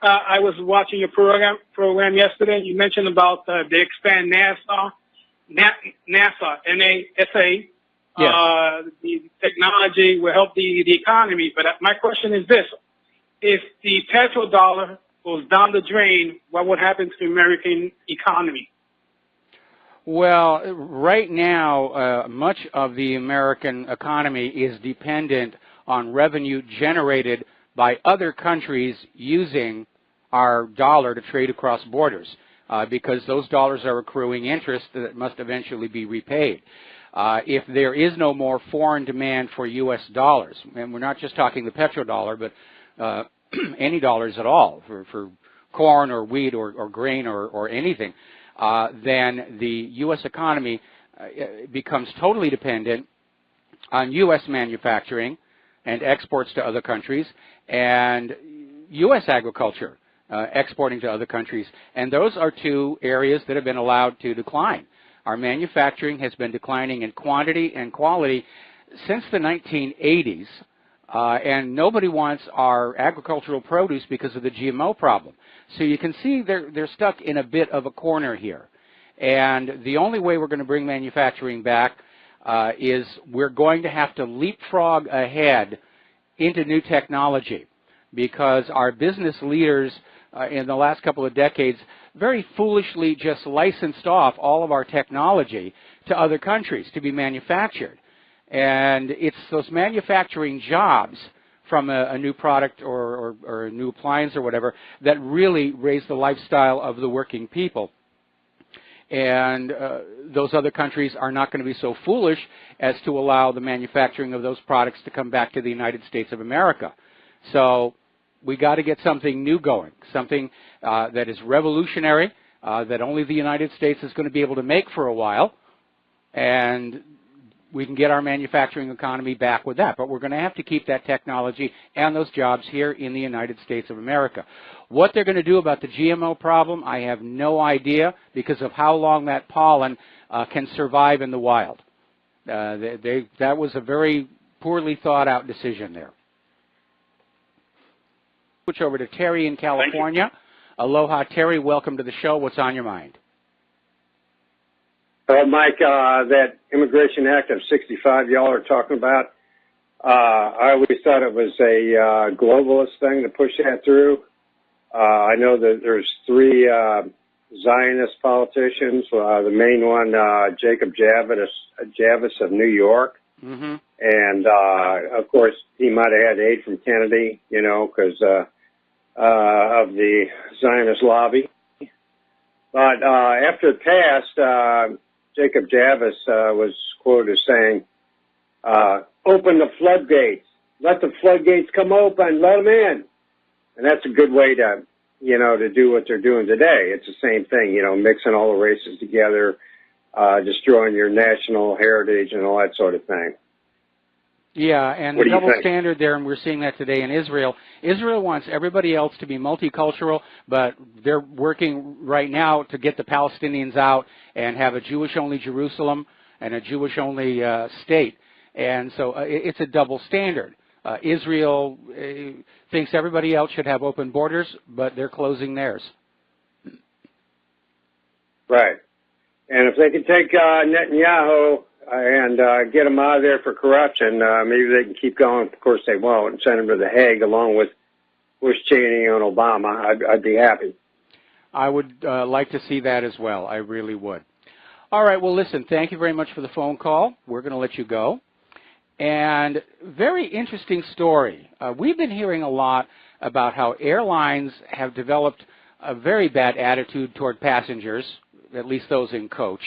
I was watching your program yesterday. You mentioned about they expand NASA, NASA. Yes. The technology will help the economy. But my question is this. If the petrodollar goes down the drain, what would happen to the American economy? Well, right now, much of the American economy is dependent on revenue generated by other countries using our dollar to trade across borders, because those dollars are accruing interest that must eventually be repaid. If there is no more foreign demand for U.S. dollars, and we're not just talking the petrodollar, but any dollars at all for corn or wheat or grain or anything, then the U.S. economy becomes totally dependent on U.S. manufacturing and exports to other countries and U.S. agriculture exporting to other countries. And those are two areas that have been allowed to decline. Our manufacturing has been declining in quantity and quality since the 1980s. And nobody wants our agricultural produce because of the GMO problem. So you can see they're stuck in a bit of a corner here. And the only way we're going to bring manufacturing back is we're going to have to leapfrog ahead into new technology, because our business leaders in the last couple of decades very foolishly just licensed off all of our technology to other countries to be manufactured. And it's those manufacturing jobs from a new product or a new appliance or whatever that really raise the lifestyle of the working people. And those other countries are not going to be so foolish as to allow the manufacturing of those products to come back to the United States of America. So we got to get something new going, something that is revolutionary, that only the United States is going to be able to make for a while, and we can get our manufacturing economy back with that. But we're going to have to keep that technology and those jobs here in the United States of America. What they're going to do about the GMO problem, I have no idea, because of how long that pollen can survive in the wild. That was a very poorly thought out decision there. Switch over to Terry in California. Aloha, Terry. Welcome to the show. What's on your mind? Mike, that Immigration Act of 65 y'all are talking about, I always thought it was a globalist thing to push that through. I know that there's three Zionist politicians. The main one, Jacob Javits of New York. Mm-hmm. And, of course, he might have had aid from Kennedy, you know, because of the Zionist lobby. But after it passed, Jacob Javits was quoted as saying, open the floodgates. Let the floodgates come open. Let them in. And that's a good way to, you know, to do what they're doing today. It's the same thing, you know, mixing all the races together, destroying your national heritage and all that sort of thing. Yeah, and the double standard there, and we're seeing that today in Israel. Israel wants everybody else to be multicultural, but they're working right now to get the Palestinians out and have a Jewish-only Jerusalem and a Jewish-only state. And so it's a double standard. Israel thinks everybody else should have open borders, but they're closing theirs. Right. And if they can take Netanyahu and get them out of there for corruption, maybe they can keep going. Of course they won't, and send them to The Hague along with Bush, Cheney, and Obama. I'd be happy. I would like to see that as well. I really would. All right, well, listen, thank you very much for the phone call. We're going to let you go. And very interesting story. We've been hearing a lot about how airlines have developed a very bad attitude toward passengers, at least those in coach,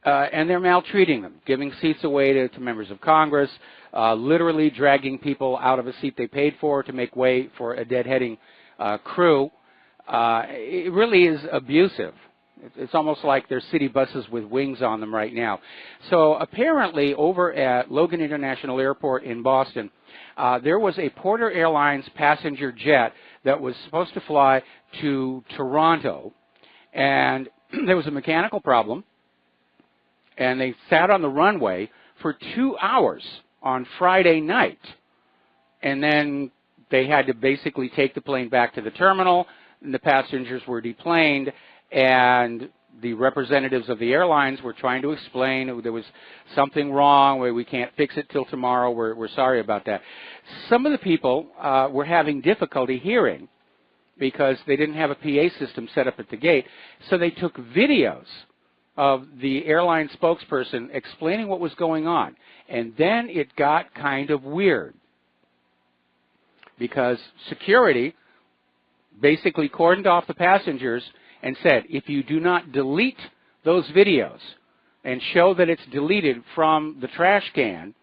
and they're maltreating them, giving seats away to members of Congress, literally dragging people out of a seat they paid for to make way for a deadheading crew. It really is abusive. It's almost like they're city buses with wings on them right now. So apparently over at Logan International Airport in Boston, there was a Porter Airlines passenger jet that was supposed to fly to Toronto, and there was a mechanical problem, and they sat on the runway for 2 hours on Friday night, and then they had to basically take the plane back to the terminal, and the passengers were deplaned, and the representatives of the airlines were trying to explain there was something wrong, we can't fix it till tomorrow, we're sorry about that. Some of the people were having difficulty hearing because they didn't have a PA system set up at the gate, so they took videos of the airline spokesperson explaining what was going on. And then it got kind of weird because security basically cordoned off the passengers and said, if you do not delete those videos and show that it's deleted from the trash can,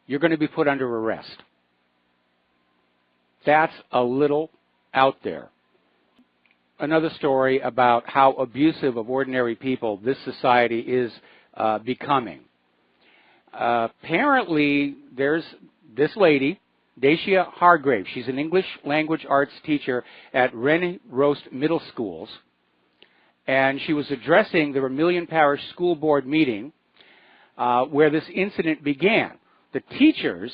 you're going to be put under arrest. That's a little out there. Another story about how abusive of ordinary people this society is becoming. Apparently, there's this lady, Dacia Hargrave. She's an English language arts teacher at Rennie Roast Middle Schools, and she was addressing the Vermilion Parish School Board meeting where this incident began. The teachers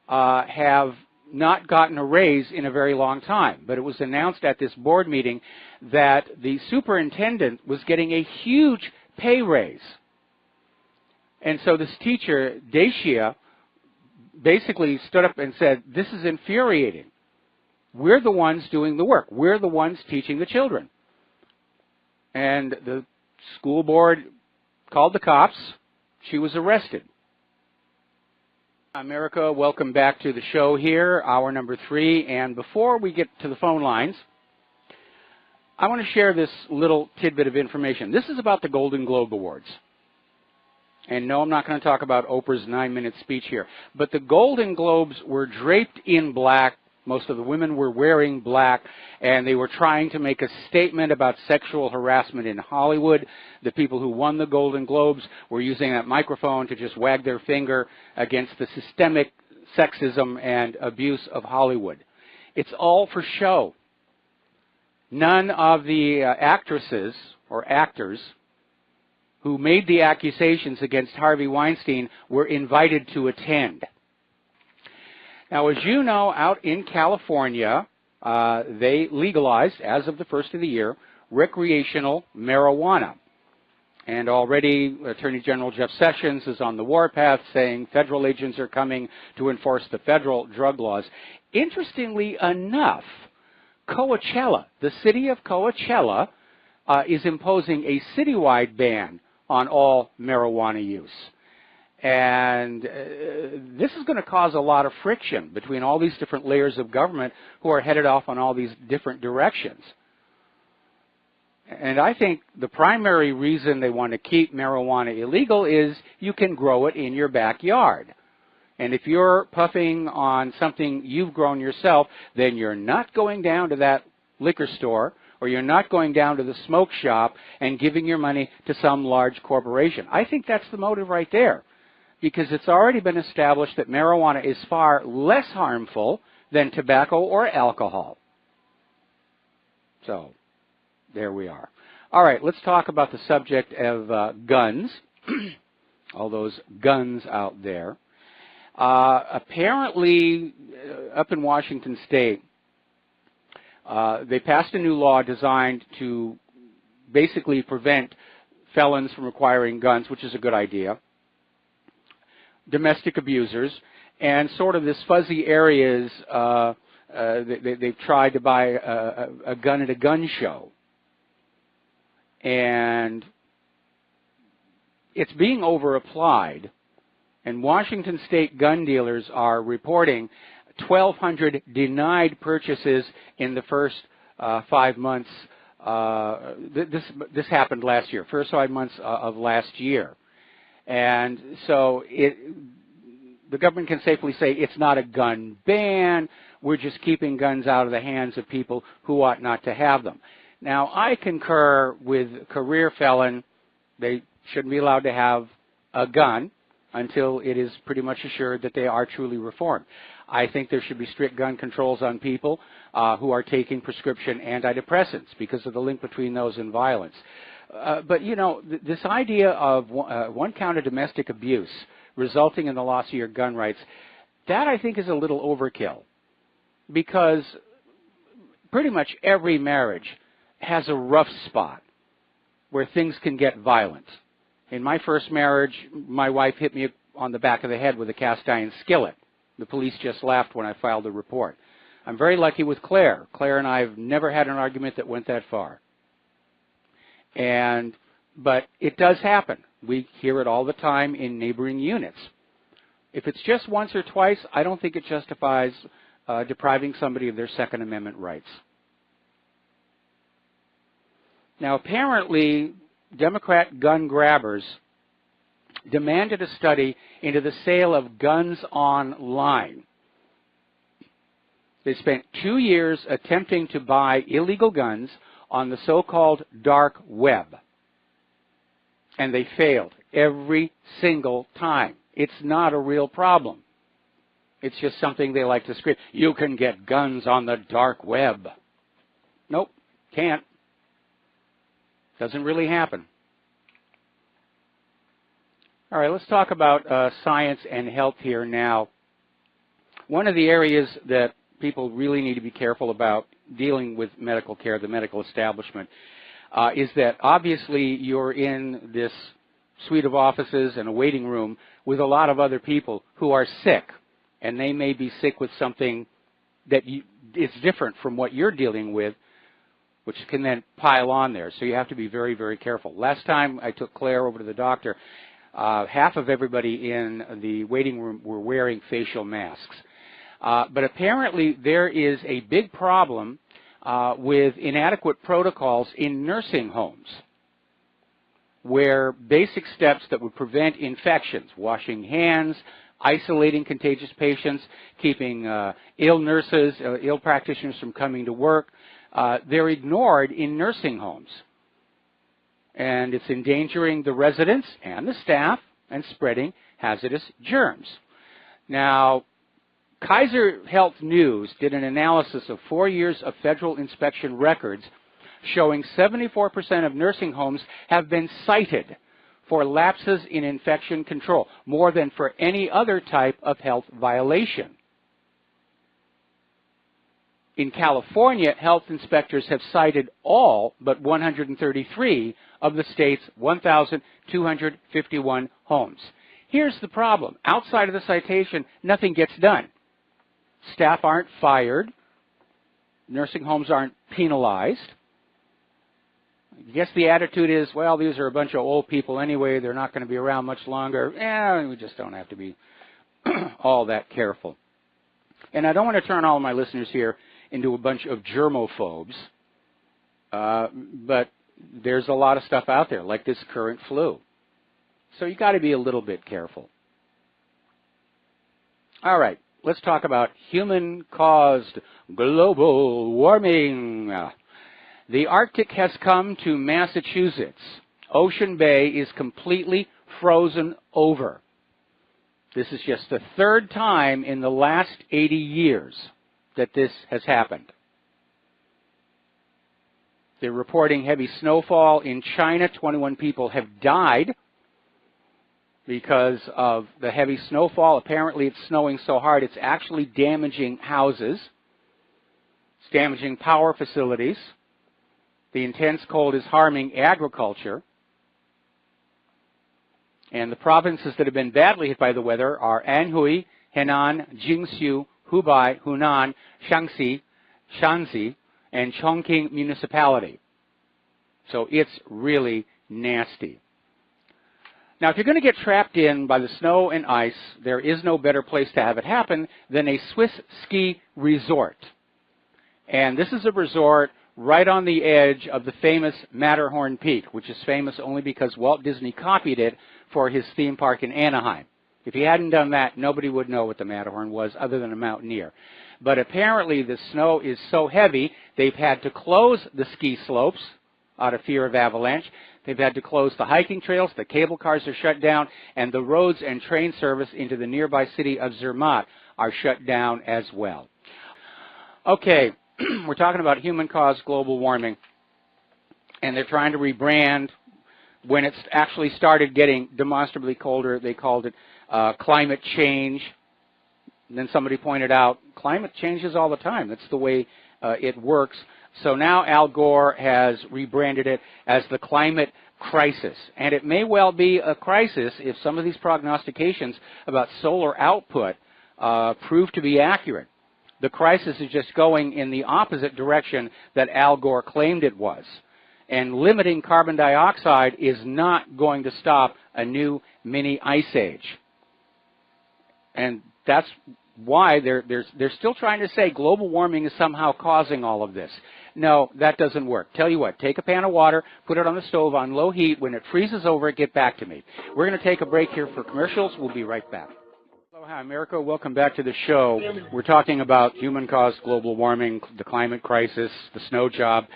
have not gotten a raise in a very long time, but it was announced at this board meeting that the superintendent was getting a huge pay raise. And so this teacher, Dacia, basically stood up and said, this is infuriating. We're the ones doing the work. We're the ones teaching the children. And the school board called the cops. She was arrested. America, welcome back to the show here, hour number 3. And before we get to the phone lines, I want to share this little tidbit of information. This is about the Golden Globe Awards. And no, I'm not going to talk about Oprah's 9-minute speech here. But the Golden Globes were draped in black. Most of the women were wearing black, and they were trying to make a statement about sexual harassment in Hollywood. The people who won the Golden Globes were using that microphone to just wag their finger against the systemic sexism and abuse of Hollywood. It's all for show. None of the actresses or actors who made the accusations against Harvey Weinstein were invited to attend. Now, as you know, out in California, they legalized, as of the first of the year, recreational marijuana. And already Attorney General Jeff Sessions is on the warpath saying federal agents are coming to enforce the federal drug laws. Interestingly enough, Coachella, the city of Coachella, is imposing a citywide ban on all marijuana use. And this is going to cause a lot of friction between all these different layers of government who are headed off on all these different directions. And I think the primary reason they want to keep marijuana illegal is you can grow it in your backyard. And if you're puffing on something you've grown yourself, then you're not going down to that liquor store, or you're not going down to the smoke shop and giving your money to some large corporation. I think that's the motive right there, because it's already been established that marijuana is far less harmful than tobacco or alcohol. So, there we are. All right, let's talk about the subject of guns, all those guns out there. Apparently, up in Washington State, they passed a new law designed to basically prevent felons from acquiring guns, which is a good idea, domestic abusers, and sort of this fuzzy areas, they've tried to buy a gun at a gun show. And it's being over-applied And Washington state gun dealers are reporting 1,200 denied purchases in the first 5 months. This happened last year, first 5 months of last year. And so the government can safely say it's not a gun ban. We're just keeping guns out of the hands of people who ought not to have them. Now, I concur with career felon. They shouldn't be allowed to have a gun until it is pretty much assured that they are truly reformed. I think there should be strict gun controls on people who are taking prescription antidepressants because of the link between those and violence. But, you know, this idea of one count of domestic abuse resulting in the loss of your gun rights, that I think is a little overkill, because pretty much every marriage has a rough spot where things can get violent. In my first marriage, my wife hit me on the back of the head with a cast iron skillet. The police just laughed when I filed the report. I'm very lucky with Claire. Claire and I have never had an argument that went that far. But it does happen. We hear it all the time in neighboring units. If it's just once or twice, I don't think it justifies depriving somebody of their Second Amendment rights. Now, apparently, Democrat gun grabbers demanded a study into the sale of guns online. They spent 2 years attempting to buy illegal guns on the so-called dark web, and they failed every single time. It's not a real problem. It's just something they like to scream. You can get guns on the dark web. Nope, can't. Doesn't really happen. All right, let's talk about science and health here now. One of the areas that people really need to be careful about dealing with medical care, the medical establishment, is that obviously you're in this suite of offices and a waiting room with a lot of other people who are sick, and they may be sick with something that is different from what you're dealing with, which can then pile on there. So you have to be very, very careful. Last time I took Claire over to the doctor, half of everybody in the waiting room were wearing facial masks. But apparently there is a big problem with inadequate protocols in nursing homes, where basic steps that would prevent infections, washing hands, isolating contagious patients, keeping ill nurses, ill practitioners from coming to work, they're ignored in nursing homes. And it's endangering the residents and the staff and spreading hazardous germs. Now, Kaiser Health News did an analysis of 4 years of federal inspection records showing 74% of nursing homes have been cited for lapses in infection control, more than for any other type of health violation. In California, health inspectors have cited all but 133 of the state's 1,251 homes. Here's the problem. Outside of the citation, nothing gets done. Staff aren't fired. Nursing homes aren't penalized. I guess the attitude is, well, these are a bunch of old people anyway. They're not going to be around much longer. We just don't have to be all that careful. And I don't want to turn all of my listeners here into a bunch of germophobes, but there's a lot of stuff out there, like this current flu. So you got to be a little bit careful. All right, let's talk about human-caused global warming. The Arctic has come to Massachusetts. Ocean Bay is completely frozen over. This is just the third time in the last 80 years that this has happened. They're reporting heavy snowfall in China. 21 people have died because of the heavy snowfall. Apparently it's snowing so hard it's actually damaging houses. It's damaging power facilities. The intense cold is harming agriculture. And the provinces that have been badly hit by the weather are Anhui, Henan, Jiangsu, Hubei, Hunan, Shaanxi, and Chongqing municipality. So it's really nasty. Now, if you're going to get trapped in by the snow and ice, there is no better place to have it happen than a Swiss ski resort. And this is a resort right on the edge of the famous Matterhorn Peak, which is famous only because Walt Disney copied it for his theme park in Anaheim. If he hadn't done that, nobody would know what the Matterhorn was other than a mountaineer. But apparently the snow is so heavy, they've had to close the ski slopes out of fear of avalanche. They've had to close the hiking trails, the cable cars are shut down, and the roads and train service into the nearby city of Zermatt are shut down as well. Okay, we're talking about human-caused global warming, and they're trying to rebrand. When it's actually started getting demonstrably colder, they called it climate change. And then somebody pointed out, climate changes all the time. That's the way it works. So now Al Gore has rebranded it as the climate crisis. And it may well be a crisis if some of these prognostications about solar output prove to be accurate. The crisis is just going in the opposite direction that Al Gore claimed it was. And limiting carbon dioxide is not going to stop a new mini ice age. And that's why they're still trying to say global warming is somehow causing all of this. No, that doesn't work. Tell you what, take a pan of water, put it on the stove on low heat. When it freezes over, get back to me. We're going to take a break here for commercials. We'll be right back. Hello, hi, America. Welcome back to the show. We're talking about human-caused global warming, the climate crisis, the snow job.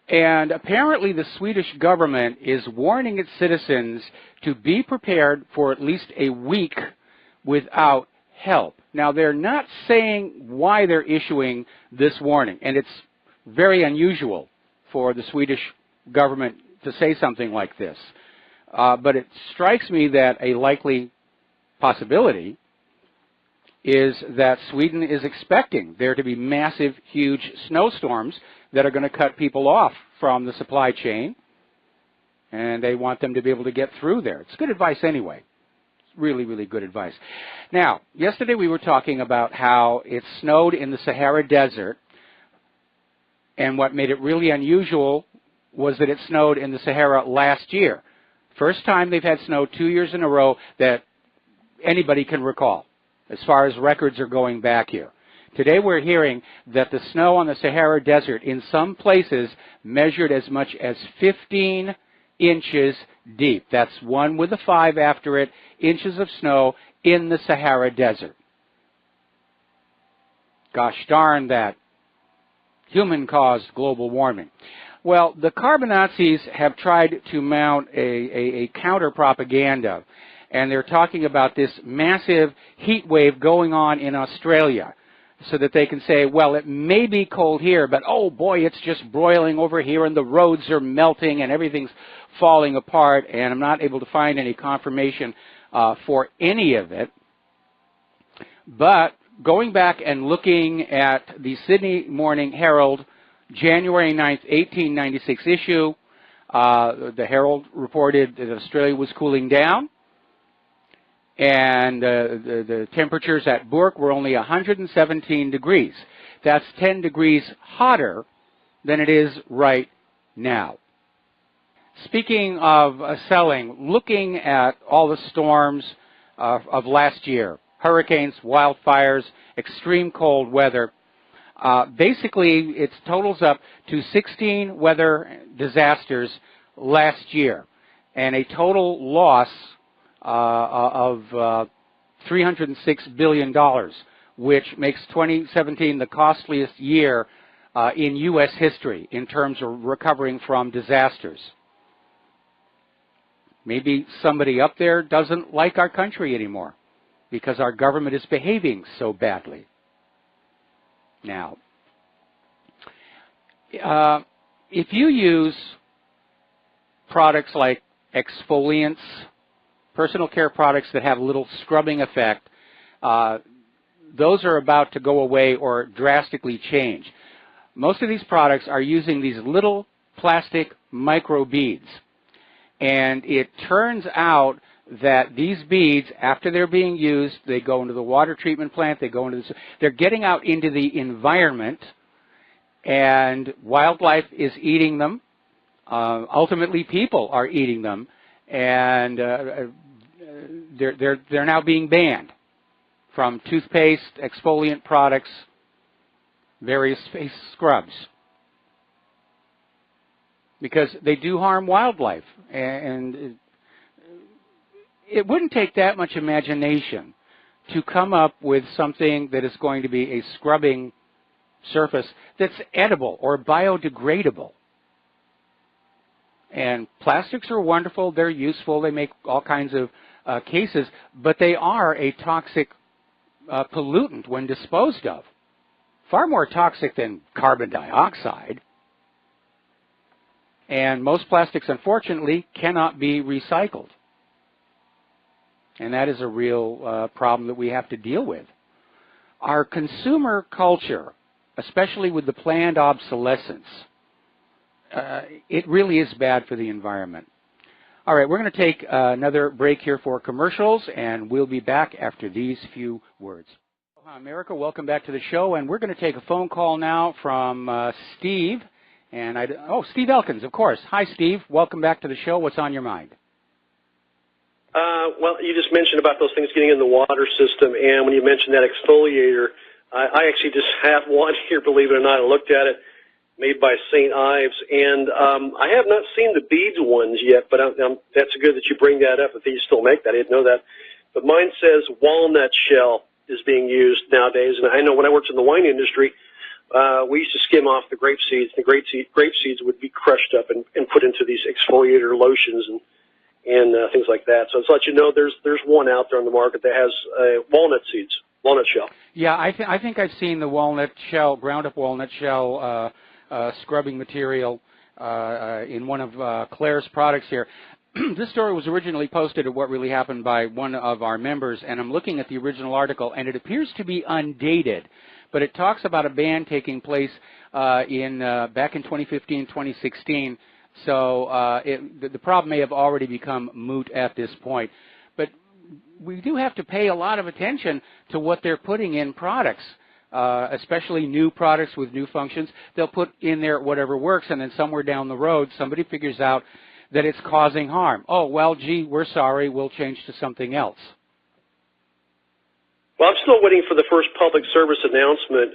And apparently the Swedish government is warning its citizens to be prepared for at least a week without help. Now, they're not saying why they're issuing this warning, and it's very unusual for the Swedish government to say something like this. But it strikes me that a likely possibility is that Sweden is expecting there to be massive, huge snowstorms that are going to cut people off from the supply chain, and they want them to be able to get through there. It's good advice anyway. It's really, really good advice. Now, yesterday we were talking about how it snowed in the Sahara Desert, and what made it really unusual was that it snowed in the Sahara last year. First time they've had snow 2 years in a row that anybody can recall, as far as records are going back here. Today we're hearing that the snow on the Sahara Desert in some places measured as much as 15 inches deep. That's 1 with a 5 after it, inches of snow in the Sahara Desert. Gosh darn that. Human-caused global warming. Well, the Carbonazis have tried to mount a counter-propaganda, and they're talking about this massive heat wave going on in Australia, so that they can say, well, it may be cold here, but oh boy, it's just broiling over here, and the roads are melting, and everything's falling apart, and I'm not able to find any confirmation for any of it. But going back and looking at the Sydney Morning Herald, January 9th, 1896 issue, the Herald reported that Australia was cooling down, and the temperatures at Bourke were only 117 degrees. That's 10 degrees hotter than it is right now. Speaking of selling, looking at all the storms of last year, hurricanes, wildfires, extreme cold weather, basically it totals up to 16 weather disasters last year, and a total loss of $306 billion, which makes 2017 the costliest year in U.S. history in terms of recovering from disasters. Maybe somebody up there doesn't like our country anymore because our government is behaving so badly. Now, if you use products like exfoliants, personal care products that have a little scrubbing effect, those are about to go away or drastically change. Most of these products are using these little plastic micro beads. And it turns out that these beads, after they're being used, they go into the water treatment plant, they go into the, they're getting out into the environment, and wildlife is eating them. Ultimately, people are eating them. and they're now being banned from toothpaste, exfoliant products, various face scrubs, because they do harm wildlife. And it wouldn't take that much imagination to come up with something that is going to be a scrubbing surface that's edible or biodegradable. And plastics are wonderful, they're useful, they make all kinds of cases, but they are a toxic pollutant when disposed of. Far more toxic than carbon dioxide. And most plastics, unfortunately, cannot be recycled. And that is a real problem that we have to deal with. Our consumer culture, especially with the planned obsolescence, it really is bad for the environment. All right, we're going to take another break here for commercials, and we'll be back after these few words. Hi, America. Welcome back to the show, and we're going to take a phone call now from Steve. And Steve Elkins, of course. Hi, Steve. Welcome back to the show. What's on your mind? Well, you just mentioned about those things getting in the water system, and when you mentioned that exfoliator, I actually just have one here, believe it or not. I looked at it, made by St. Ives, and I have not seen the beads ones yet, but that's good that you bring that up, if they still make that. I didn't know that. But mine says walnut shell is being used nowadays, and I know when I worked in the wine industry, we used to skim off the grape seeds. The grape seeds would be crushed up and put into these exfoliator lotions and things like that. So to let you know, there's one out there on the market that has walnut seeds, walnut shell. Yeah, I think I've seen the walnut shell, ground up walnut shell scrubbing material in one of Claire's products here. This story was originally posted at What Really Happened by one of our members, and I'm looking at the original article, and it appears to be undated, but it talks about a ban taking place back in 2015, 2016. So the problem may have already become moot at this point. But we do have to pay a lot of attention to what they're putting in products, especially new products with new functions. They'll put in there whatever works, and then somewhere down the road, somebody figures out that it's causing harm. Oh, well, gee, we're sorry, we'll change to something else. Well, I'm still waiting for the first public service announcement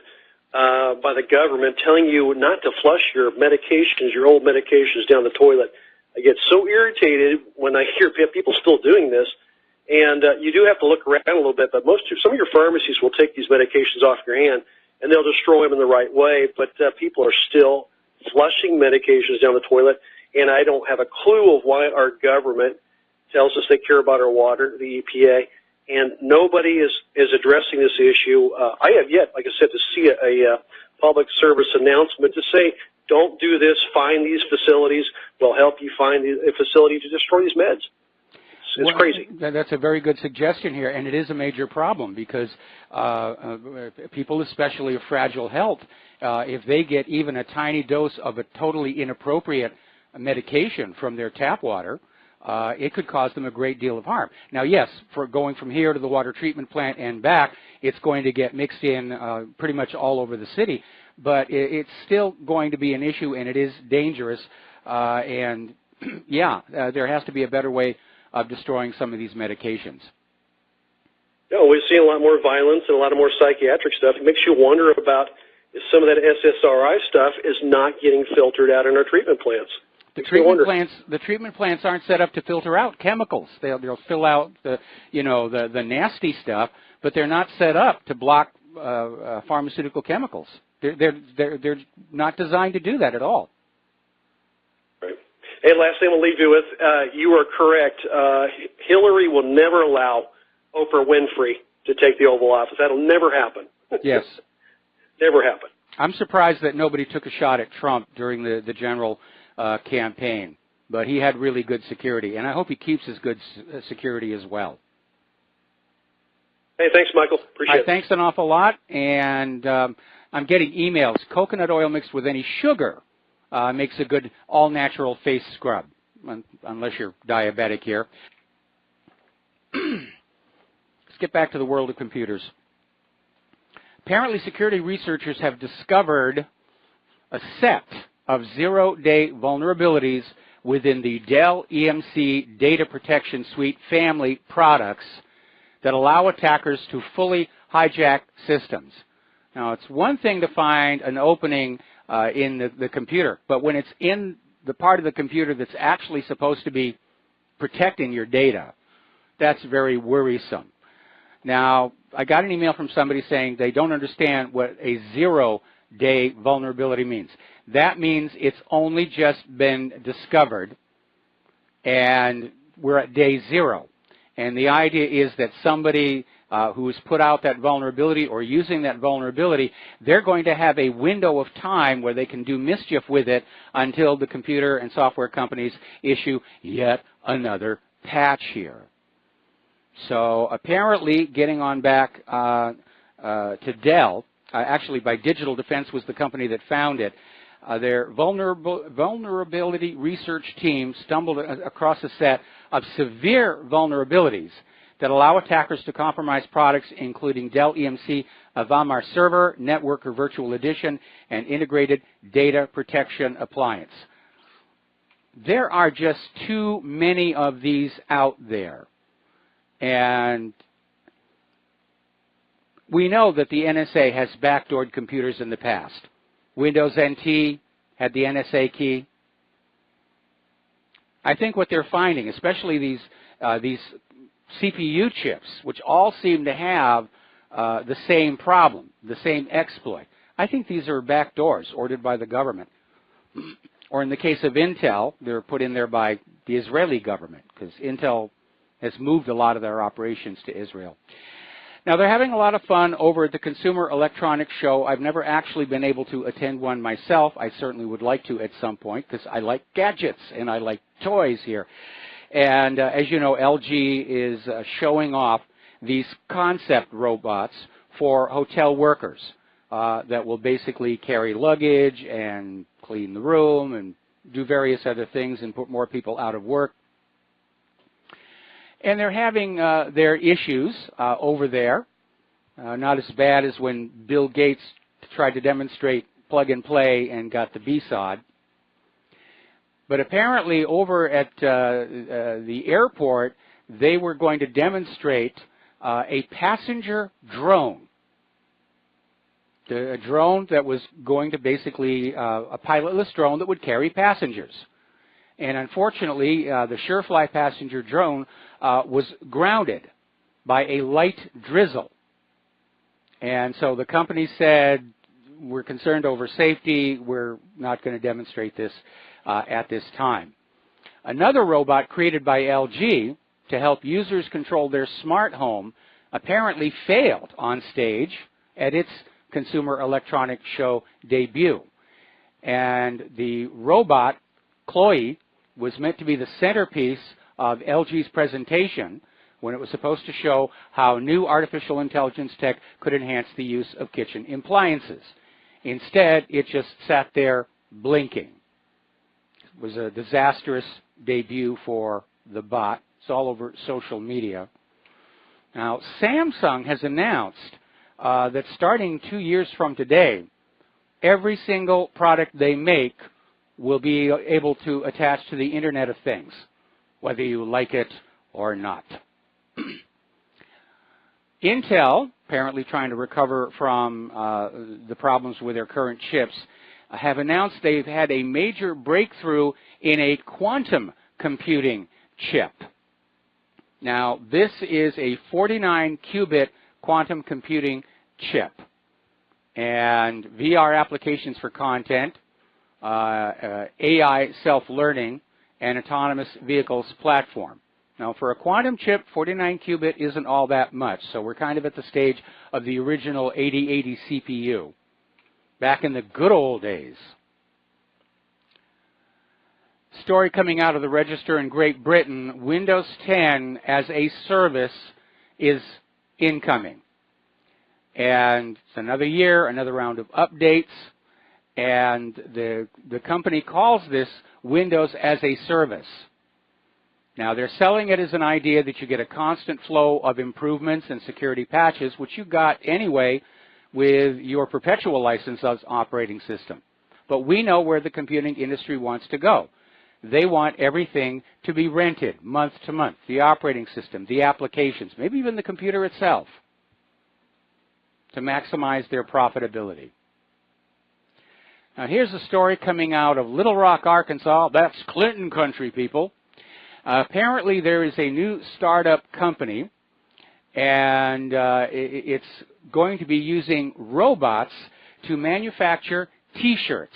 by the government telling you not to flush your medications, your old medications down the toilet. I get so irritated when I hear people still doing this, and you do have to look around a little bit, but some of your pharmacies will take these medications off your hand, and they'll destroy them in the right way, but people are still flushing medications down the toilet, and I don't have a clue of why our government tells us they care about our water, the EPA, and nobody is addressing this issue. I have yet, like I said, to see a public service announcement to say, don't do this, find these facilities, we'll help you find a facility to destroy these meds. It's crazy. That's a very good suggestion here, and it is a major problem because people, especially of fragile health, if they get even a tiny dose of a totally inappropriate medication from their tap water, it could cause them a great deal of harm. Now, yes, for going from here to the water treatment plant and back, it's going to get mixed in pretty much all over the city, but it's still going to be an issue, and it is dangerous. And, yeah, there has to be a better way of destroying some of these medications. No, we've seen a lot more violence and a lot of more psychiatric stuff. It makes you wonder about if some of that SSRI stuff is not getting filtered out in our treatment plants. The treatment plants aren't set up to filter out chemicals. They'll fill out the nasty stuff, but they're not set up to block pharmaceutical chemicals. They're not designed to do that at all. Right. Hey, last thing I'll leave you with, you are correct. Hillary will never allow Oprah Winfrey to take the Oval Office. That'll never happen. Yes. Never happen. I'm surprised that nobody took a shot at Trump during the general campaign, but he had really good security, and I hope he keeps his good security as well. Hey, thanks, Michael. Appreciate it. Thanks an awful lot, and I'm getting emails. Coconut oil mixed with any sugar makes a good all-natural face scrub, unless you're diabetic here. Let's get back to the world of computers. Apparently, security researchers have discovered a set of zero-day vulnerabilities within the Dell EMC Data Protection Suite family products that allow attackers to fully hijack systems. Now, it's one thing to find an opening in the computer, but when it's in the part of the computer that's actually supposed to be protecting your data, that's very worrisome. Now, I got an email from somebody saying they don't understand what a 0-day vulnerability means. That means it's only just been discovered, and we're at day 0. And the idea is that somebody who's put out that vulnerability or using that vulnerability, they're going to have a window of time where they can do mischief with it until the computer and software companies issue yet another patch here. So apparently, getting on back to Dell, actually by Digital Defense was the company that found it, their vulnerability research team stumbled across a set of severe vulnerabilities that allow attackers to compromise products including Dell EMC Avamar Server, Network or Virtual Edition, and Integrated Data Protection Appliance. There are just too many of these out there. And we know that the NSA has backdoored computers in the past. Windows NT had the NSA key. I think what they're finding, especially these CPU chips, which all seem to have the same problem, the same exploit. I think these are backdoors ordered by the government. Or in the case of Intel, they're put in there by the Israeli government, because Intel has moved a lot of their operations to Israel. Now, they're having a lot of fun over at the Consumer Electronics Show. I've never actually been able to attend one myself. I certainly would like to at some point, because I like gadgets and I like toys here. And as you know, LG is showing off these concept robots for hotel workers that will basically carry luggage and clean the room and do various other things and put more people out of work. And they're having their issues over there, not as bad as when Bill Gates tried to demonstrate plug and play and got the B-sod. But apparently over at the airport, they were going to demonstrate a passenger drone. A drone that was going to basically, a pilotless drone that would carry passengers. And unfortunately, the Surefly passenger drone was grounded by a light drizzle. And so the company said, we're concerned over safety, we're not going to demonstrate this at this time. Another robot created by LG to help users control their smart home apparently failed on stage at its Consumer Electronics Show debut. And the robot, Chloe, was meant to be the centerpiece of LG's presentation when it was supposed to show how new artificial intelligence tech could enhance the use of kitchen appliances. Instead, it just sat there blinking. It was a disastrous debut for the bot. It's all over social media. Now, Samsung has announced that starting 2 years from today, every single product they make will be able to attach to the Internet of Things, whether you like it or not. Intel, apparently trying to recover from the problems with their current chips, have announced they've had a major breakthrough in a quantum computing chip. Now, this is a 49-qubit quantum computing chip. And VR applications for content, AI self-learning, and autonomous vehicles platform. Now, for a quantum chip, 49-qubit isn't all that much, so we're kind of at the stage of the original 8080 CPU, back in the good old days. Story coming out of the Register in Great Britain, Windows 10 as a service is incoming. And it's another year, another round of updates, and the company calls this Windows as a service. Now, they're selling it as an idea that you get a constant flow of improvements and security patches, which you got anyway with your perpetual license as operating system. But we know where the computing industry wants to go. They want everything to be rented month to month, the operating system, the applications, maybe even the computer itself, to maximize their profitability. Now here's a story coming out of Little Rock, Arkansas. That's Clinton country, people. Apparently there is a new startup company, and it's going to be using robots to manufacture T-shirts.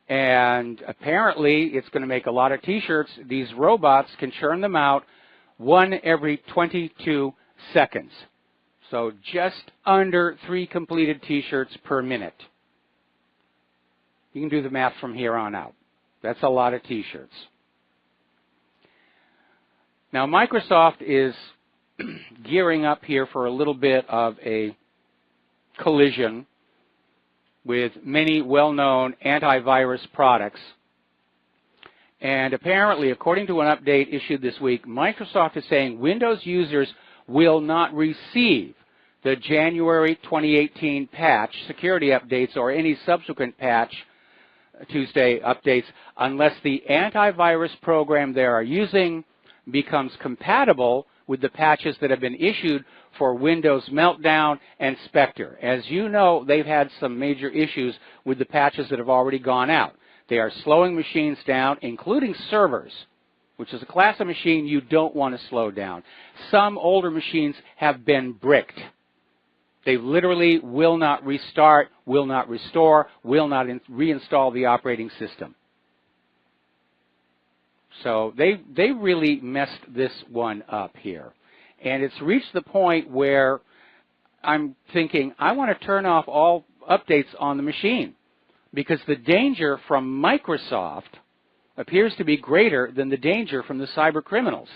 And apparently it's going to make a lot of T-shirts. These robots can churn them out one every 22 seconds. So just under 3 completed T-shirts per minute. You can do the math from here on out. That's a lot of T-shirts. Now Microsoft is gearing up here for a little bit of a collision with many well-known antivirus products. And apparently, according to an update issued this week, Microsoft is saying Windows users will not receive the January 2018 patch, security updates, or any subsequent patch, Tuesday updates, unless the antivirus program they are using becomes compatible with the patches that have been issued for Windows Meltdown and Spectre. As you know, they've had some major issues with the patches that have already gone out. They are slowing machines down, including servers, which is a class of machine you don't want to slow down. Some older machines have been bricked. They literally will not restart, will not restore, will not reinstall the operating system. So they really messed this one up here. And it's reached the point where I'm thinking, I want to turn off all updates on the machine, because the danger from Microsoft appears to be greater than the danger from the cyber criminals.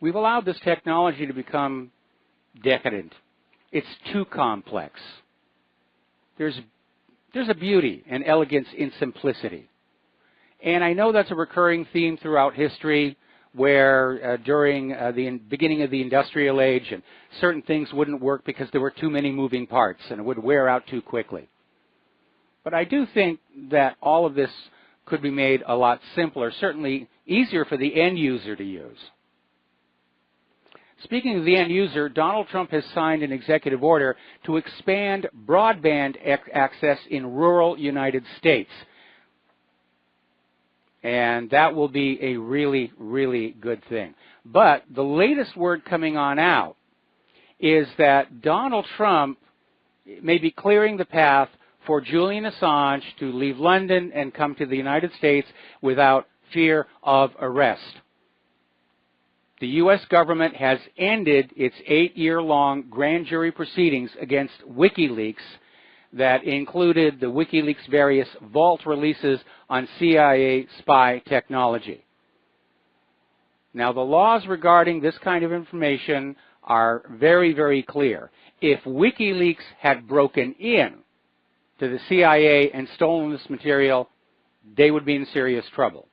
We've allowed this technology to become decadent. It's too complex. There's a beauty and elegance in simplicity. And I know that's a recurring theme throughout history, where during the beginning of the industrial age, and certain things wouldn't work because there were too many moving parts and it would wear out too quickly. But I do think that all of this could be made a lot simpler, certainly easier for the end user to use. Speaking of the end user, Donald Trump has signed an executive order to expand broadband access in rural United States. And that will be a really, really good thing. But the latest word coming on out is that Donald Trump may be clearing the path for Julian Assange to leave London and come to the United States without fear of arrest. The U.S. government has ended its 8-year-long grand jury proceedings against WikiLeaks that included the WikiLeaks' various vault releases on CIA spy technology. Now, the laws regarding this kind of information are very, very clear. If WikiLeaks had broken in to the CIA and stolen this material, they would be in serious trouble.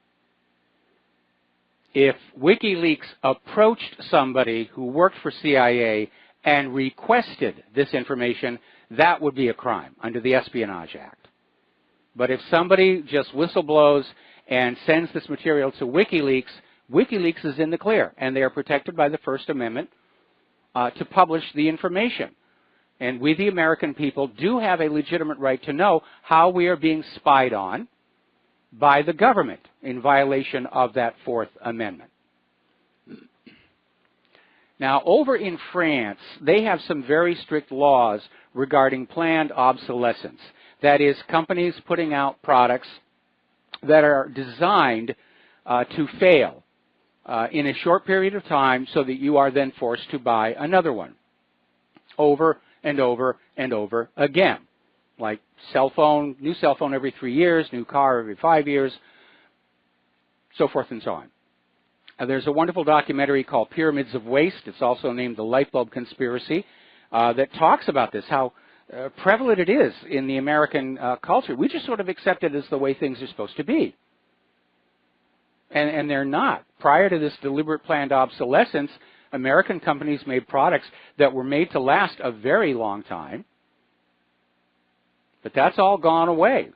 If WikiLeaks approached somebody who worked for CIA and requested this information, that would be a crime under the Espionage Act. But if somebody just whistleblows and sends this material to WikiLeaks, WikiLeaks is in the clear, and they are protected by the First Amendment to publish the information. And we, the American people, do have a legitimate right to know how we are being spied on by the government in violation of that Fourth Amendment. Now, over in France, they have some very strict laws regarding planned obsolescence. That is, companies putting out products that are designed to fail in a short period of time so that you are then forced to buy another one over and over and over again. Like new cell phone every 3 years, new car every 5 years, so forth and so on. There's a wonderful documentary called Pyramids of Waste. It's also named The Light Bulb Conspiracy, that talks about this, how prevalent it is in the American culture. We just sort of accept it as the way things are supposed to be. And they're not. Prior to this deliberate planned obsolescence, American companies made products that were made to last a very long time, But that's all gone away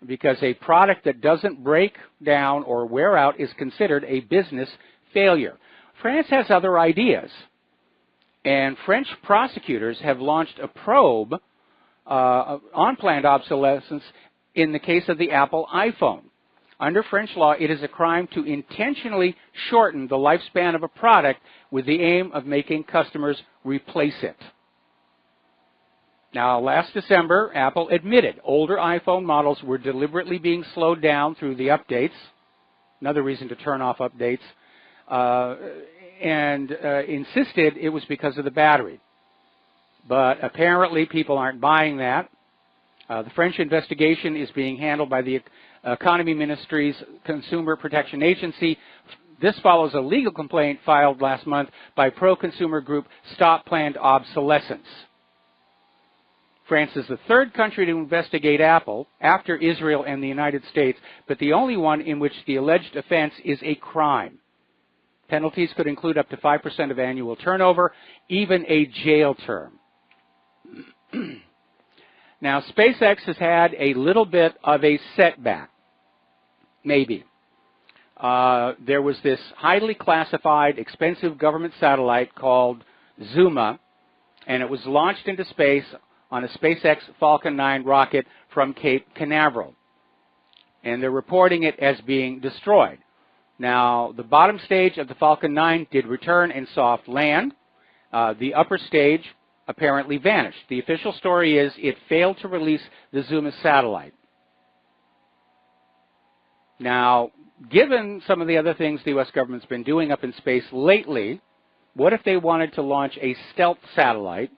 because a product that doesn't break down or wear out is considered a business failure. France has other ideas, and French prosecutors have launched a probe on planned obsolescence in the case of the Apple iPhone. Under French law, it is a crime to intentionally shorten the lifespan of a product with the aim of making customers replace it. Now, last December, Apple admitted older iPhone models were deliberately being slowed down through the updates, another reason to turn off updates, and insisted it was because of the battery. But apparently people aren't buying that. The French investigation is being handled by the Economy Ministry's Consumer Protection Agency. This follows a legal complaint filed last month by pro-consumer group Stop Planned Obsolescence. France is the third country to investigate Apple after Israel and the United States, but the only one in which the alleged offense is a crime. Penalties could include up to 5% of annual turnover, even a jail term. Now, SpaceX has had a little bit of a setback, maybe. There was this highly classified, expensive government satellite called Zuma, and it was launched into space on a SpaceX Falcon 9 rocket from Cape Canaveral. And they're reporting it as being destroyed. Now, the bottom stage of the Falcon 9 did return and soft land. The upper stage apparently vanished. The official story is it failed to release the Zuma satellite. Now, given some of the other things the U.S. government's been doing up in space lately, what if they wanted to launch a stealth satellite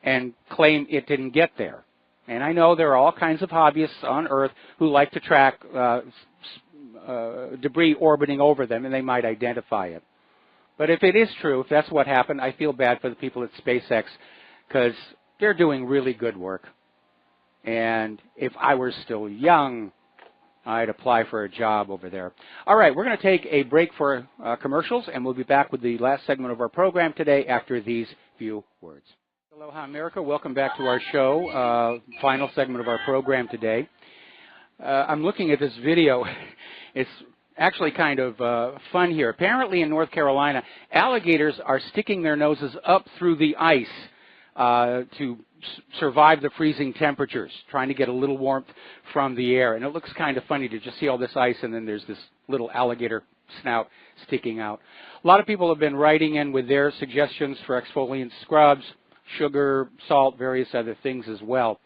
and claim it didn't get there? And I know there are all kinds of hobbyists on Earth who like to track debris orbiting over them, and they might identify it. But if it is true, if that's what happened, I feel bad for the people at SpaceX because they're doing really good work. And if I were still young, I'd apply for a job over there. All right, we're going to take a break for commercials, and we'll be back with the last segment of our program today after these few words. Aloha, America. Welcome back to our show, final segment of our program today. I'm looking at this video. It's actually kind of fun here. Apparently in North Carolina, alligators are sticking their noses up through the ice to survive the freezing temperatures, trying to get a little warmth from the air. And it looks kind of funny to just see all this ice and then there's this little alligator snout sticking out. A lot of people have been writing in with their suggestions for exfoliant scrubs, sugar, salt, various other things as well.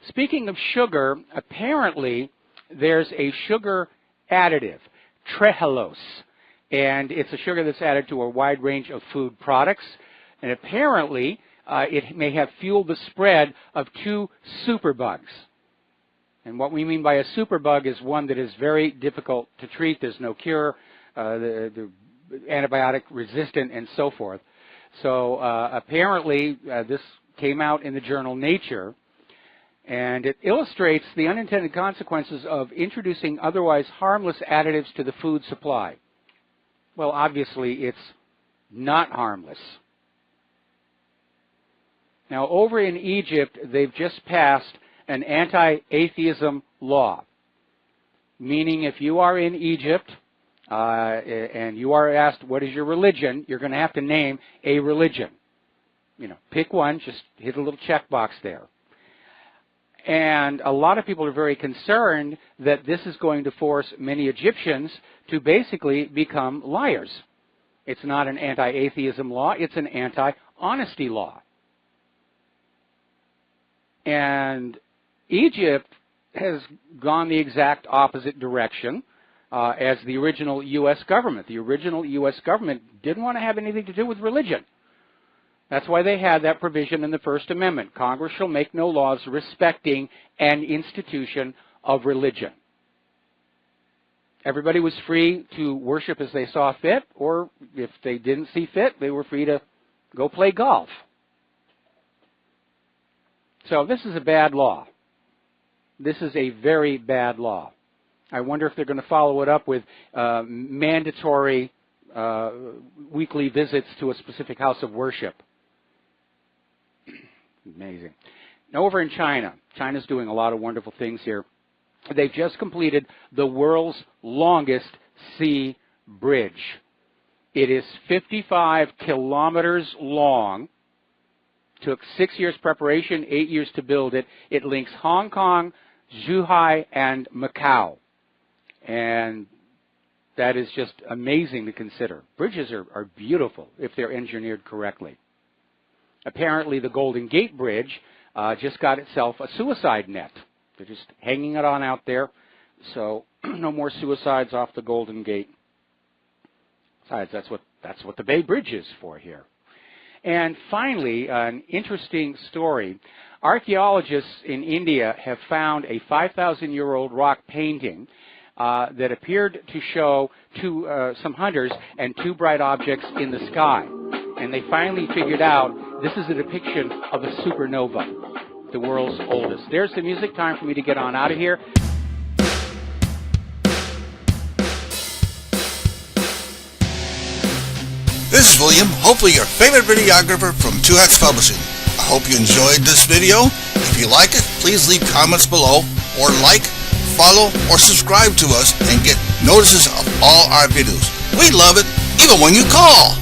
Speaking of sugar, apparently there's a sugar additive, trehalose, and it's a sugar that's added to a wide range of food products, and apparently it may have fueled the spread of 2 superbugs. And what we mean by a superbug is one that is very difficult to treat. There's no cure, they're antibiotic resistant, and so forth. So apparently this came out in the journal Nature, and it illustrates the unintended consequences of introducing otherwise harmless additives to the food supply. Well, obviously, it's not harmless. Now, over in Egypt, they've just passed an anti-atheism law, meaning if you are in Egypt and you are asked, what is your religion, you're going to have to name a religion. You know, pick one, just hit a little checkbox there. And a lot of people are very concerned that this is going to force many Egyptians to basically become liars. It's not an anti-atheism law, it's an anti-honesty law. And Egypt has gone the exact opposite direction as the original U.S. government. The original U.S. government didn't want to have anything to do with religion. That's why they had that provision in the First Amendment. Congress shall make no laws respecting an institution of religion. Everybody was free to worship as they saw fit, or if they didn't see fit, they were free to go play golf. So this is a bad law. This is a very bad law. I wonder if they're going to follow it up with mandatory weekly visits to a specific house of worship. Amazing. over in China, China's doing a lot of wonderful things here. They've just completed the world's longest sea bridge. It is 55 kilometers long. Took 6 years preparation, 8 years to build it. It links Hong Kong, Zhuhai, and Macau. And that is just amazing to consider. Bridges are beautiful if they're engineered correctly. Apparently, the Golden Gate Bridge just got itself a suicide net. They're just hanging it on out there, so no more suicides off the Golden Gate. Besides, that's what the Bay Bridge is for here. And finally, an interesting story. Archaeologists in India have found a 5,000-year-old rock painting that appeared to show some hunters and two bright objects in the sky. And they finally figured out this is a depiction of a supernova, the world's oldest. There's the music. Time for me to get on out of here. This is William, hopefully your favorite videographer from Two Hats Publishing. I hope you enjoyed this video. If you like it, please leave comments below, or like, follow, or subscribe to us and get notices of all our videos. We love it, even when you call.